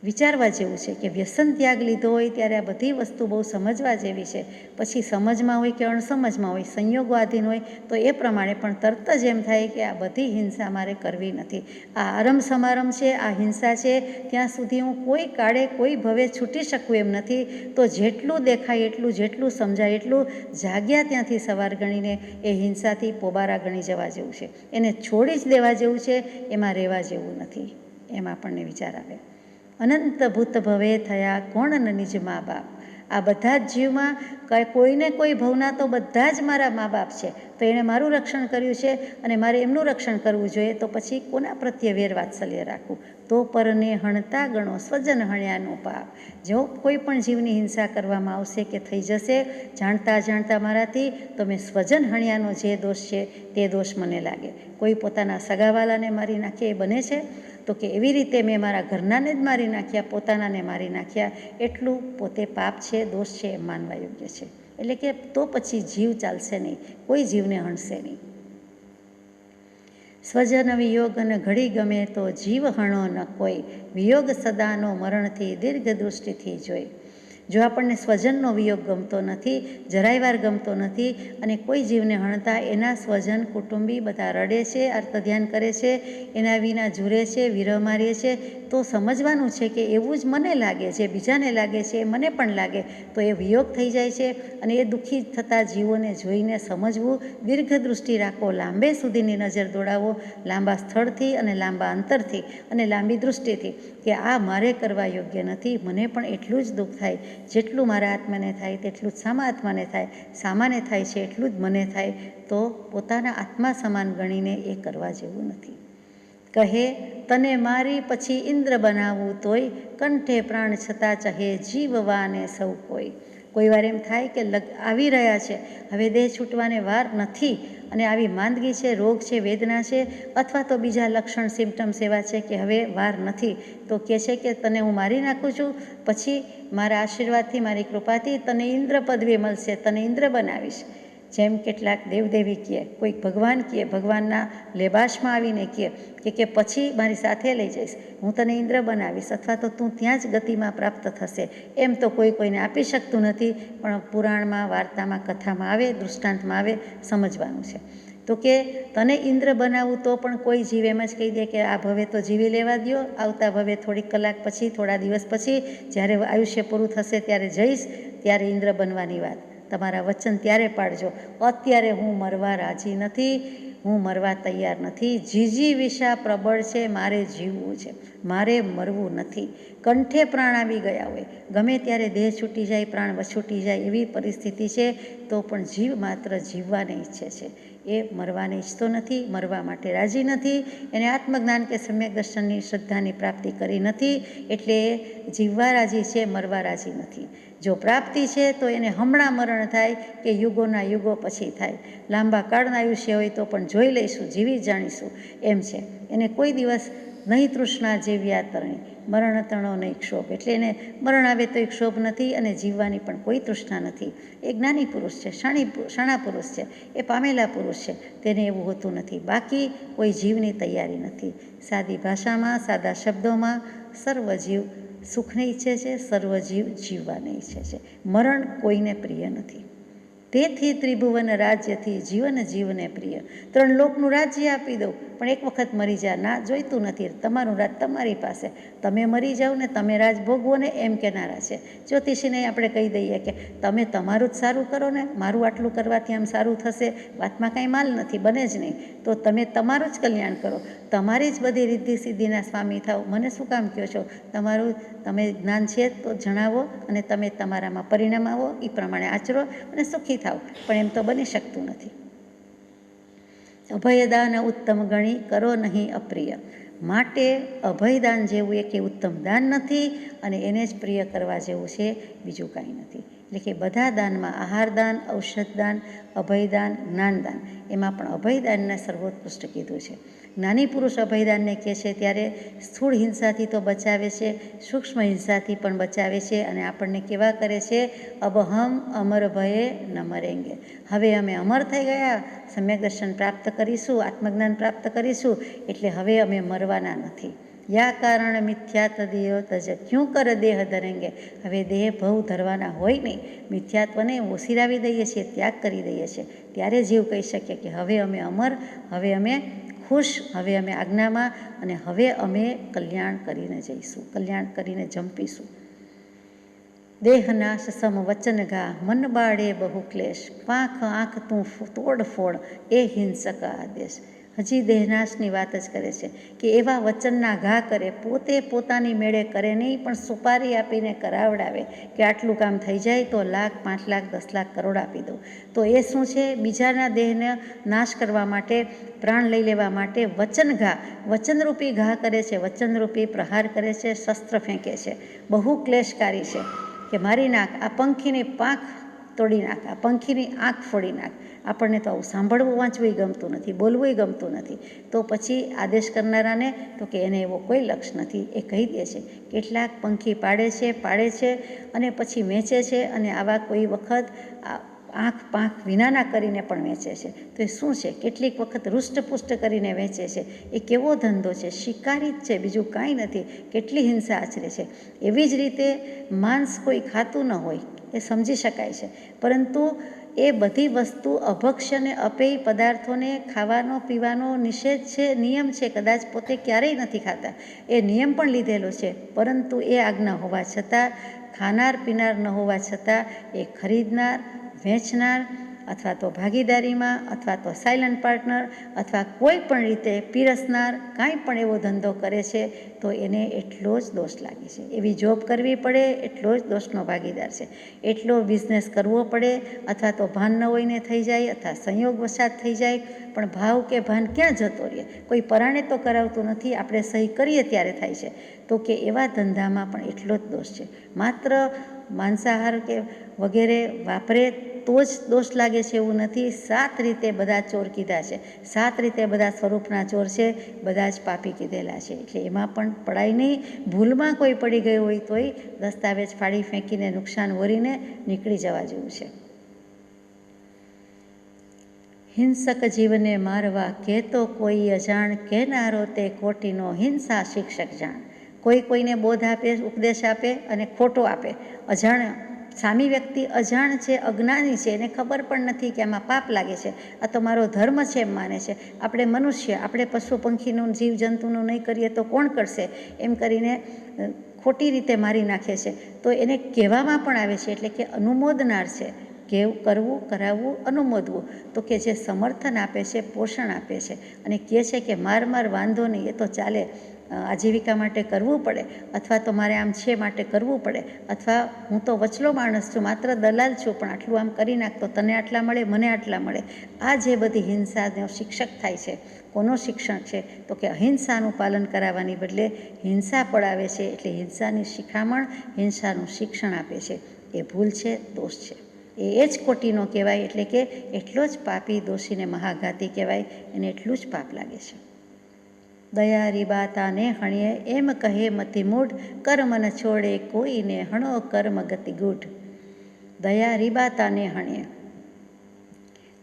A: વિચારવા જેવું છે કે વ્યસન ત્યાગ લીધો હોય ત્યારે આ બધી વસ્તુ બહુ સમજવા જેવી છે. પછી સમજમાં હોય કે અણસમજમાં હોય, સંયોગો આધીન હોય તો એ પ્રમાણે, પણ તરત જ એમ થાય કે આ બધી હિંસા મારે કરવી નથી. આ આરંભ સમારંભ છે, આ હિંસા છે, ત્યાં સુધી હું કોઈ કાળે કોઈ ભવે છૂટી શકું એમ નથી. તો જેટલું દેખાય એટલું, જેટલું સમજાય એટલું, જાગ્યા ત્યાંથી સવાર ગણીને એ હિંસાથી પોબારા ગણી જવા જેવું છે. એને છોડી જ દેવા જેવું છે, એમાં રહેવા જેવું નથી. એમ આપણને વિચાર આવે. અનંત ભૂત ભવે થયા કોણ ન નિજ મા બાપ. આ બધા જ જીવમાં કોઈને કોઈ ભવના તો બધા જ મારા મા બાપ છે. તો એણે મારું રક્ષણ કર્યું છે અને મારે એમનું રક્ષણ કરવું જોઈએ. તો પછી કોના પ્રત્યે વેર વાત્સલ્ય રાખવું? તો પરને હણતા ગણો સ્વજન હણ્યાનું પાપ. જો કોઈ પણ જીવની હિંસા કરવામાં આવશે કે થઈ જશે જાણતા જાણતા મારાથી, તો મેં સ્વજન હણ્યાનો જે દોષ છે તે દોષ મને લાગે. કોઈ પોતાના સગાવાલાને મારી નાખે એ બને છે? તો કે એવી રીતે મેં મારા ઘરનાને જ મારી નાખ્યા, પોતાનાને મારી નાખ્યા, એટલું પોતે પાપ છે, દોષ છે એમ માનવા યોગ્ય છે. એટલે કે તો પછી જીવ ચાલશે નહીં, કોઈ જીવને હણશે નહીં. સ્વજન વિયોગ ન ઘડી ગમે તો જીવ હણો ન કોઈ, વિયોગ સદાનો મરણથી દીર્ઘ દૃષ્ટિથી જોઈ. જો આપણને સ્વજનનો વિયોગ ગમતો નથી, જરાય વાર ગમતો નથી અને કોઈ જીવને હણતા એના સ્વજન કુટુંબી બધા રડે છે, આર્તધ્યાન કરે છે, એના વિના ઝૂરે છે, વિરહ મારીએ છે, તો સમજવાનું છે કે એવું જ મને લાગે, જે બીજાને લાગે છે એ મને પણ લાગે. તો એ વિયોગ થઈ જાય છે અને એ દુઃખી થતા જીવોને જોઈને સમજવું, દીર્ઘ દૃષ્ટિ રાખો, લાંબે સુધીની નજર દોડાવો, લાંબા સ્થળથી અને લાંબા અંતરથી અને લાંબી દૃષ્ટિથી, કે આ મારે કરવા યોગ્ય નથી. મને પણ એટલું જ દુઃખ થાય જેટલું મારા આત્માને થાય તેટલું જ સામા આત્માને થાય, સામાને થાય છે એટલું જ મને થાય. તો પોતાના આત્મા સમાન ગણીને એ કરવા જેવું નથી. કહે તને મારી પછી ઇન્દ્ર બનાવવું તોય, કંઠે પ્રાણ છતાં ચહે જીવવાને સૌ કોઈ. કોઈ વાર એમ થાય કે આવી રહ્યા છે, હવે દેહ છૂટવાને વાર નથી અને આવી માંદગી છે, રોગ છે, વેદના છે, અથવા તો બીજા લક્ષણ સિમ્ટમ્સ એવા છે કે હવે વાર નથી, તો કહે છે કે તને હું મારી નાખું છું, પછી મારા આશીર્વાદથી, મારી કૃપાથી તને ઇન્દ્ર પદવી મળશે, તને ઇન્દ્ર બનાવીશ. જેમ કેટલાક દેવદેવી કહે, કોઈક ભગવાન કહે, ભગવાનના લેબાશમાં આવીને કે પછી મારી સાથે લઈ જઈશ, હું તને ઇન્દ્ર બનાવીશ, અથવા તો તું ત્યાં જ ગતિમાં પ્રાપ્ત થશે. એમ તો કોઈને આપી શકતું નથી, પણ પુરાણમાં, વાર્તામાં, કથામાં આવે, દૃષ્ટાંતમાં આવે, સમજવાનું છે. તો કે તને ઇન્દ્ર બનાવવું તો પણ કોઈ જીવ એમ જ કહી દે કે આ ભવે તો જીવી લેવા દો, આવતા ભવે થોડીક કલાક પછી, થોડા દિવસ પછી, જ્યારે આયુષ્ય પૂરું થશે ત્યારે જઈશ, ત્યારે ઇન્દ્ર બનવાની વાત. તમારા વચન ત્યારે પાડજો, અત્યારે હું મરવા રાજી નથી, હું મરવા તૈયાર નથી. જીજી વિષા પ્રબળ છે, મારે જીવવું છે, મારે મરવું નથી. કંઠે પ્રાણ આવી ગયા હોય, ગમે ત્યારે દેહ છૂટી જાય, પ્રાણ વછૂટી જાય એવી પરિસ્થિતિ છે, તો પણ જીવ માત્ર જીવવાને ઈચ્છે છે. એ મરવાને ઈચ્છતો નથી, મરવા માટે રાજી નથી. એને આત્મજ્ઞાન કે સમ્યક દર્શનની શ્રદ્ધાની પ્રાપ્તિ કરી નથી, એટલે જીવવા રાજી છે, મરવા રાજી નથી. જો પ્રાપ્તિ છે તો એને હમણાં મરણ થાય કે યુગોના યુગો પછી થાય, લાંબા કાળના આયુષ્ય હોય તો પણ જોઈ લઈશું, જીવી જાણીશું, એમ છે. એને કોઈ દિવસ નહીં તૃષ્ણા જેવ્યા તરણી, મરણ તણો નહીં ક્ષોભ. એટલે એને મરણ આવે તો એક ક્ષોભ નથી અને જીવવાની પણ કોઈ તૃષ્ણા નથી. એ જ્ઞાની પુરુષ છે, શાણા પુરુષ છે, એ પામેલા પુરુષ છે, તેને એવું હોતું નથી. બાકી કોઈ જીવની તૈયારી નથી. સાદી ભાષામાં, સાદા શબ્દોમાં, સર્વ જીવ સુખને ઈચ્છે છે, સર્વ જીવ જીવવાને ઈચ્છે છે. મરણ કોઈને પ્રિય નથી. તેથી ત્રિભુવન રાજ્યથી જીવન જીવને પ્રિય. 3 લોકનું રાજ્ય આપી દઉં પણ એક વખત મરી જા, ના, જોઈતું નથી. તમારું રાજ તમારી પાસે, તમે મરી જાઓ ને તમે રાજ ભોગવો ને, એમ કહેનારા છે. જ્યોતિષીને આપણે કહી દઈએ કે તમે તમારું જ સારું કરો ને, મારું આટલું કરવાથી આમ સારું થશે, વાતમાં કાંઈ માલ નથી, બને જ નહીં. તો તમે તમારું જ કલ્યાણ કરો, તમારી જ બધી રિદ્ધિ સિદ્ધિના સ્વામી થાવ. મને શું કામ કહો છો? તમે જ્ઞાન છે તો જણાવો અને તમે તમારામાં પરિણામ આવો, એ પ્રમાણે આચરો અને સુખી થાવ. પણ એમ તો બની શકતું નથી. અભયદાન ઉત્તમ ગણી કરો નહીં અપ્રિય. માટે અભયદાન જેવું એક ઉત્તમ દાન નથી અને એને જ પ્રિય કરવા જેવું છે, બીજું કાંઈ નથી. એટલે કે બધા દાનમાં આહારદાન, ઔષધદાન, અભયદાન, જ્ઞાનદાન, એમાં પણ અભયદાનને સર્વોત્કૃષ્ટ કીધું છે. જ્ઞાની પુરુષ અભયદાનને કહે છે ત્યારે સ્થૂળ હિંસાથી તો બચાવે છે, સૂક્ષ્મ હિંસાથી પણ બચાવે છે અને આપણને કેવા કરે છે? અબહમ અમર ભયે ન મરેંગે. હવે અમે અમર થઈ ગયા, સમ્યક દર્શન પ્રાપ્ત કરીશું, આત્મજ્ઞાન પ્રાપ્ત કરીશું, એટલે હવે અમે મરવાના નથી. યા કારણ મિથ્યાત દેહ તજ ક્યું કર દેહ ધરેંગે. હવે દેહ ભવ ધરવાના હોય નહીં, મિથ્યાત્વને ઓસિરાવી દઈએ છીએ, ત્યાગ કરી દઈએ છીએ. ત્યારે જીવ કહી શકીએ કે હવે અમે અમર, હવે અમે ખુશ, હવે અમે આજ્ઞામાં, અને હવે અમે કલ્યાણ કરીને જઈશું, કલ્યાણ કરીને જંપીશું. દેહનાશ સમ વચન ઘા, મન બાળે બહુ ક્લેશ, પાંખ આંખ તું તોડફોડ, એ હિંસક આદેશ. હજી દેહનાશની વાત જ કરે છે કે એવા વચનના ઘા કરે, પોતે પોતાની મેળે કરે નહીં, પણ સુપારી આપીને કરાવડાવે કે આટલું કામ થઈ જાય તો લાખ, 5 લાખ, 10 લાખ, કરોડ આપી દઉં. તો એ શું છે? બીજાના દેહને નાશ કરવા માટે, પ્રાણ લઈ લેવા માટે વચન ઘા, વચનરૂપી ઘા કરે છે, વચનરૂપી પ્રહાર કરે છે, શસ્ત્ર ફેંકે છે, બહુ ક્લેશકારી છે. કે મારી નાખ, આ પંખીની પાંખ તોડી નાખ, આ પંખીની આંખ ફોડી નાખ. આપણને તો આવું સાંભળવું, વાંચવું ગમતું નથી, બોલવું ગમતું નથી. તો પછી આદેશ કરનારાને તો કે એને એવો કોઈ લક્ષ્ય નથી, એ કહી દે છે. કેટલાક પંખી પાડે છે અને પછી વેચે છે, અને આવા કોઈ વખત આંખ પાંખ વિનાના કરીને પણ વેચે છે. તો એ શું છે? કેટલીક વખત રૂષ્ટપુષ્ટ કરીને વેચે છે. એ કેવો ધંધો છે? શિકારી જ છે, બીજું કાંઈ નથી. કેટલી હિંસા આચરે છે. એવી જ રીતે માંસ કોઈ ખાતું ન હોય એ સમજી શકાય છે, પરંતુ એ બધી વસ્તુ અભક્ષ્ય અને અપેય પદાર્થોને ખાવાનો પીવાનો નિષેધ છે, નિયમ છે. કદાચ પોતે ક્યારેય નથી ખાતા, એ નિયમ પણ લીધેલો છે, પરંતુ એ આજ્ઞા હોવા છતાં, ખાનાર પીનાર ન હોવા છતાં એ ખરીદનાર, વેચનાર અથવા તો ભાગીદારીમાં અથવા તો સાયલન્ટ પાર્ટનર અથવા કોઈ પણ રીતે પીરસનાર કાંઈ પણ એવો ધંધો કરે છે તો એને એટલો જ દોષ લાગે છે. એવી જોબ કરવી પડે એટલો જ દોષનો ભાગીદાર છે. એટલો બિઝનેસ કરવો પડે અથવા તો ભાન ન હોઈને થઈ જાય અથવા સંયોગ વસાત થઈ જાય, પણ ભાવ કે ભાન ક્યાં જતો રહે? કોઈ પરાણે તો કરાવતું નથી, આપણે સહી કરીએ ત્યારે થાય છે. તો કે એવા ધંધામાં પણ એટલો જ દોષ છે. માત્ર માંસાહાર કે વગેરે વાપરે તો જ દોષ લાગે છે એવું નથી. 7 રીતે બધા ચોર કીધા છે, 7 રીતે બધા સ્વરૂપના ચોર છે, બધા જ પાપી કીધેલા છે. એટલે એમાં પણ પડાય નહીં. ભૂલમાં કોઈ પડી ગયું હોય તોય દસ્તાવેજ ફાડી ફેંકીને નુકસાન વરીને નીકળી જવા જેવું છે. હિંસક જીવને મારવા કહેતો કોઈ અજાણ, કહેનારો તે કોટીનો હિંસા શિક્ષક જાણ. કોઈ કોઈને બોધ આપે, ઉપદેશ આપે અને ખોટો આપે. અજાણ સામી વ્યક્તિ અજાણ છે, અજ્ઞાની છે, એને ખબર પણ નથી કે આમાં પાપ લાગે છે, આ તો મારો ધર્મ છે એમ માને છે. આપણે મનુષ્ય, આપણે પશુ પંખીનું જીવજંતુનું નહીં કરીએ તો કોણ કરશે એમ કરીને ખોટી રીતે મારી નાખે છે. તો એને કહેવામાં પણ આવે છે, એટલે કે અનુમોદનાર છે. કેવું કરવું, કરાવવું, અનુમોદવું. તો કે જે સમર્થન આપે છે, પોષણ આપે છે અને કહે છે કે માર વાંધો નહીં, એ તો ચાલે, આજીવિકા માટે કરવું પડે, અથવા તો મારે આમ છે માટે કરવું પડે, અથવા હું તો વચલો માણસ છું, માત્ર દલાલ છું, પણ આટલું આમ કરી નાખતો તને આટલા મળે, મને આટલા મળે. આ જે બધી હિંસાનો શિક્ષક થાય છે, કોનો શિક્ષણ છે? તો કે અહિંસાનું પાલન કરાવવાની બદલે હિંસા પડાવે છે. એટલે હિંસાની શિખામણ, હિંસાનું શિક્ષણ આપે છે. એ ભૂલ છે, દોષ છે. એ જ કોટીનો કહેવાય, એટલે કે એટલો જ પાપી, દોષીને મહાઘાતી કહેવાય. એને એટલું જ પાપ લાગે છે. દયા રીબાતાને હણીએ એમ કહે મતિ મૂઢ, કર્મ ન છોડે કોઈને હણો કર્મ ગતિ ગૂઢ. દયા રીબાતાને હણીએ.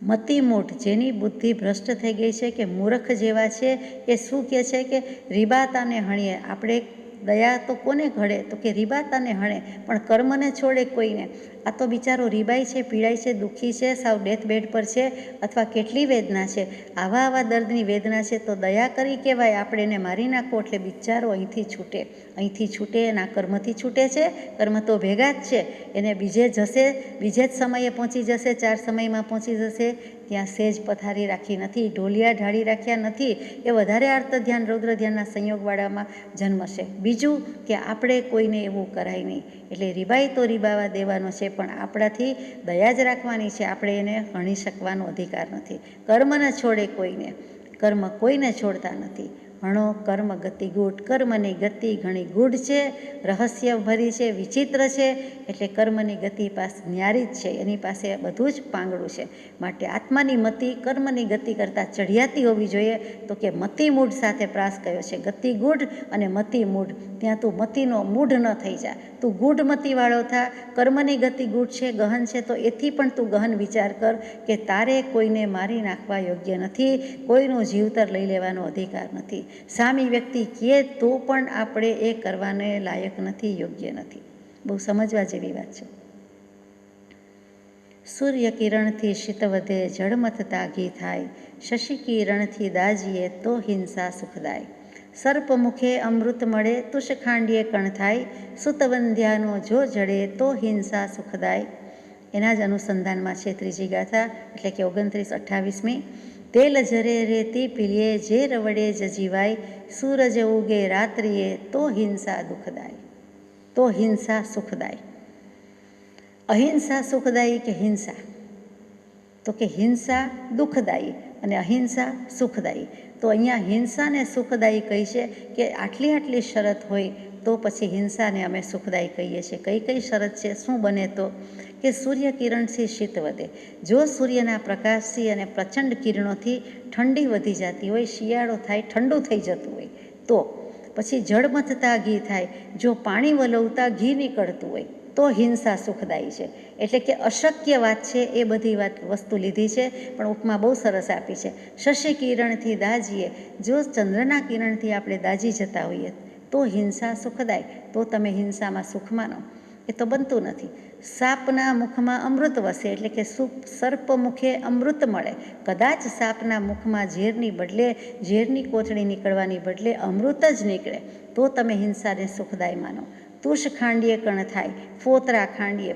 A: મતિ મૂઢ, જેની બુદ્ધિ ભ્રષ્ટ થઈ ગઈ છે કે મૂર્ખ જેવા છે, એ શું કહે છે કે રીબાતાને હણીએ. આપણે દયા તો કોને ઘડે? તો કે રીબાતાને હણે, પણ કર્મને છોડે કોઈને. આ તો બિચારો રીબાઈ છે, પીડાય છે, દુઃખી છે, સાવ ડેથ બેડ પર છે, અથવા કેટલી વેદના છે, આવા દર્દની વેદના છે, તો દયા કરી કહેવાય. આપણે એને મારી નાખો એટલે બિચારો અહીંથી છૂટે. અહીંથી છૂટે, એના કર્મથી છૂટે છે. કર્મ તો ભેગા જ છે. એને બીજે જશે, બીજે જ સમયે પહોંચી જશે, 4 સમયમાં પહોંચી જશે. ત્યાં સેજ પથારી રાખી નથી, ઢોલિયા ઢાળી રાખ્યા નથી. એ વધારે આર્ત ધ્યાન, રૌદ્ર ધ્યાનના સંયોગવાળામાં જન્મશે. બીજું કે આપણે કોઈને એવું કરાય નહીં. એટલે રીબાઈ તો રીબાવા દેવાનો છે, પણ આપણાથી દયા જ રાખવાની છે. આપણે એને હણી શકવાનો અધિકાર નથી. કર્મ ન છોડે કોઈને, કર્મ કોઈને છોડતા નથી. હણો કર્મ ગતિ ગૂઢ. કર્મની ગતિ ઘણી ગૂઢ છે, રહસ્ય ભરી છે, વિચિત્ર છે. એટલે કર્મની ગતિ પાસે ન્યારી જ છે, એની પાસે બધું જ પાંગડું છે. માટે આત્માની મતિ કર્મની ગતિ કરતાં ચઢિયાતી હોવી જોઈએ. તો કે મતિ મૂઢ સાથે પ્રાસ કયો છે, ગતિ ગૂઢ અને મતિ મૂઢ. ત્યાં તું મતિનો મૂઢ ન થઈ જા, તું ગૂઢ મતિવાળો થા. કર્મની ગતિ ગૂઢ છે, ગહન છે, તો એથી પણ તું ગહન વિચાર કર કે તારે કોઈને મારી નાખવા યોગ્ય નથી, કોઈનું જીવતર લઈ લેવાનો અધિકાર નથી. સામી વ્યક્તિ કહે તો પણ આપણે એ કરવાને લાયક નથી, યોગ્ય નથી. બહુ સમજવા જેવી વાત છે. સૂર્ય કિરણથી શીત વધે, જળમથતા ઘી થાય. શશી કિરણથી દાજીએ તો હિંસા સુખદાય. સર્પ મુખે અમૃત મળે, તુષખાંડીએ કણ થાય. સુતવંધ્યાનો જો જડે તો હિંસા સુખદાય. એના જ અનુસંધાનમાં છે ત્રીજી ગાથા, એટલે કે 29-28મી. તેલ જરે રેતી પીલીએ, ઝેર વડે જ જીવાય. સૂરજ ઉગે રાત્રિએ તો હિંસા દુઃખદાય. તો હિંસા સુખદાય. અહિંસા સુખદાયી કે હિંસા? તો કે હિંસા દુઃખદાયી અને અહિંસા સુખદાયી. તો અહીંયા હિંસાને સુખદાયી કહી છે કે આટલી શરત હોય તો પછી હિંસાને અમે સુખદાયી કહીએ છીએ. કઈ કઈ શરત છે? શું બને તો કે સૂર્ય કિરણથી શીત વધે. જો સૂર્યના પ્રકાશથી અને પ્રચંડ કિરણોથી ઠંડી વધી જતી હોય, શિયાળો થાય, ઠંડુ થઈ જતું હોય, તો પછી જળમથતા ઘી થાય. જો પાણી વલવતા ઘી નીકળતું હોય તો હિંસા સુખદાયી છે. એટલે કે અશક્ય વાત છે એ બધી વસ્તુ લીધી છે, પણ ઉપમા બહુ સરસ આપી છે. શશી કિરણથી દાજીએ, જો ચંદ્રના કિરણથી આપણે દાજી જતા હોઈએ તો હિંસા સુખદાય, તો તમે હિંસામાં સુખ માનો. એ તો બનતું નથી. સાપના મુખમાં અમૃત વસે, એટલે કે સર્પ મુખે અમૃત મળે. કદાચ સાપના મુખમાં ઝેરની બદલે, ઝેરની કોથળી નીકળવાની બદલે અમૃત જ નીકળે તો તમે હિંસાને સુખદાય માનો. તુષ ખાંડીએ કણ થાય, ફોતરા ખાંડીએ,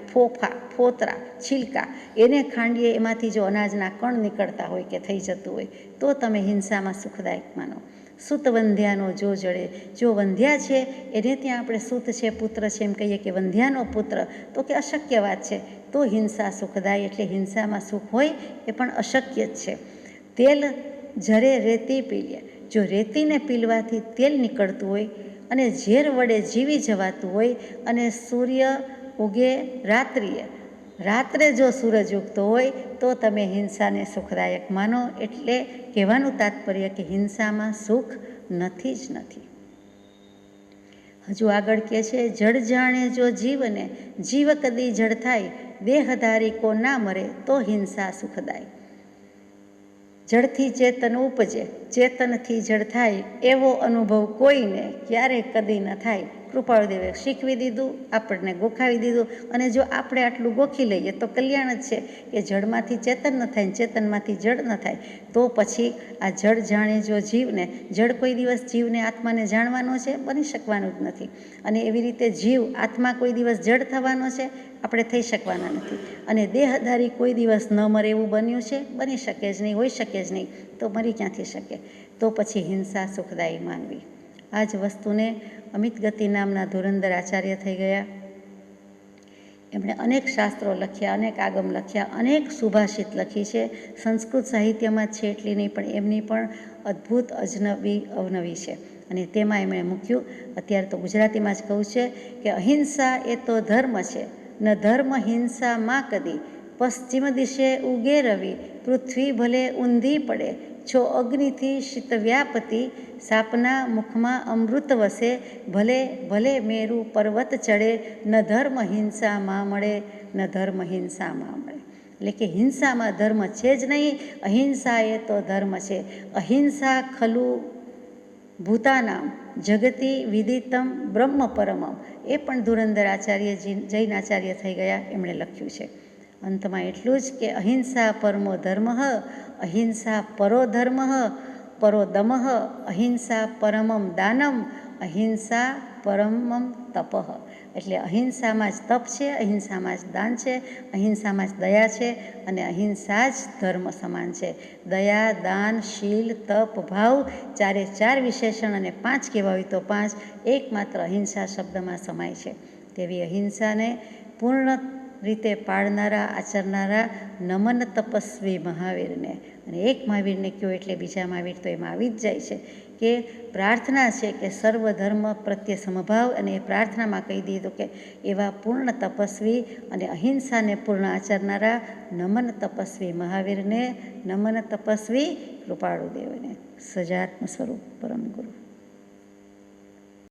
A: ફોતરા છિલકા એને ખાંડીએ, એમાંથી જો અનાજના કણ નીકળતા હોય કે થઈ જતું હોય તો તમે હિંસામાં સુખદાયક માનો. સૂત વંધ્યાનો જો જડે, જો વંધ્યા છે એને ત્યાં આપણે સૂત છે, પુત્ર છે એમ કહીએ કે વંધ્યાનો પુત્ર, તો કે અશક્ય વાત છે તો હિંસા સુખદાય, એટલે હિંસામાં સુખ હોય એ પણ અશક્ય જ છે. તેલ જરે રેતી પીલીએ, જો રેતીને પીલવાથી તેલ નીકળતું હોય અને ઝેર વડે જીવી જવાતું હોય, અને સૂર્ય ઉગે રાત્રિએ, રાત્રે જો સૂરજ ઉગતો હોય તો તમે હિંસાને સુખદાયક માનો. એટલે કહેવાનું તાત્પર્ય કે હિંસામાં સુખ નથી જ નથી. હજુ આગળ કહે છે, જળ જાણે જો જીવને, જીવ કદી જળ થાય, દેહધારી કો ના મરે તો હિંસા સુખદાય. જળથી ચેતન ઉપજે, ચેતનથી જળ થાય એવો અનુભવ કોઈને ક્યારેય કદી ન થાય. કૃપાળુદેવે શીખવી દીધું, આપણને ગોખાવી દીધું, અને જો આપણે આટલું ગોખી લઈએ તો કલ્યાણ જ છે કે જળમાંથી ચેતન ન થાય, ચેતનમાંથી જળ ન થાય. તો પછી આ જળ જાણે જો જીવને, જળ કોઈ દિવસ જીવને આત્માને જાણવાનો છે, બની શકવાનું જ નથી. અને એવી રીતે જીવ આત્મા કોઈ દિવસ જળ થવાનો છે, આપણે થઈ શકવાના નથી. અને દેહધારી કોઈ દિવસ ન મરે એવું બન્યું છે, બની શકે જ નહીં, હોઈ શકે જ નહીં, તો મરી ક્યાંથી શકે. તો પછી હિંસા સુખદાયી માનવી. આ જ વસ્તુને અમિત ગતિ નામના ધુરંધર આચાર્ય થઈ ગયા. એમણે અનેક શાસ્ત્રો લખ્યા, અનેક આગમ લખ્યા, અનેક સુભાષિત લખી છે. સંસ્કૃત સાહિત્યમાં જ છે એટલી નહીં, પણ એમની પણ અદ્ભુત અવનવી છે. અને તેમાં એમણે મૂક્યું, અત્યારે તો ગુજરાતીમાં જ કહું છે કે અહિંસા એ તો ધર્મ છે, ન ધર્મ હિંસા માં કદી, પશ્ચિમ દિશે ઉગે રવિ, પૃથ્વી ભલે ઊંધી પડે, છો અગ્નિથી શીત વ્યાપતિ, સાપના મુખમાં અમૃત વસે, ભલે ભલે મેરુ પર્વત ચડે, ન ધર્મ હિંસામાં મળે, ન ધર્મ હિંસામાં મળે. એટલે કે હિંસામાં ધર્મ છે જ નહીં, અહિંસા એ તો ધર્મ છે. અહિંસા ખલુ ભૂતાનામ જગતી વિદિતમ બ્રહ્મ પરમમ. એ પણ ધુરંધર આચાર્ય, જૈન આચાર્ય થઈ ગયા, એમણે લખ્યું છે. અંતમાં એટલું જ કે અહિંસા પરમો ધર્મ, અહિંસા પરો ધર્મ, પરો દમઃ, અહિંસા પરમમ દાનમ, અહિંસા પરમમ તપઃ. એટલે અહિંસામાં જ તપ છે, અહિંસામાં જ દાન છે, અહિંસામાં જ દયા છે, અને અહિંસા જ ધર્મ સમાન છે. દયા, દાન, શીલ, તપ, ભાવ, ચારે ચાર વિશેષણ, અને 5 કહેવા હોય તો 5, એકમાત્ર અહિંસા શબ્દમાં સમાય છે. તેવી અહિંસાને પૂર્ણ રીતે પાળનારા, આચરનારા નમન તપસ્વી મહાવીરને. અને એક મહાવીરને કહો એટલે બીજા મહાવીર તો એમાં આવી જ જાય છે કે પ્રાર્થના છે કે સર્વ ધર્મ પ્રત્યે સમભાવ, અને એ પ્રાર્થનામાં કહી દીધું કે એવા પૂર્ણ તપસ્વી અને અહિંસાને પૂર્ણ આચરનારા નમન તપસ્વી મહાવીરને, નમન તપસ્વી કૃપાળુદેવને. સજાત્મ સ્વરૂપ પરમ ગુરુ.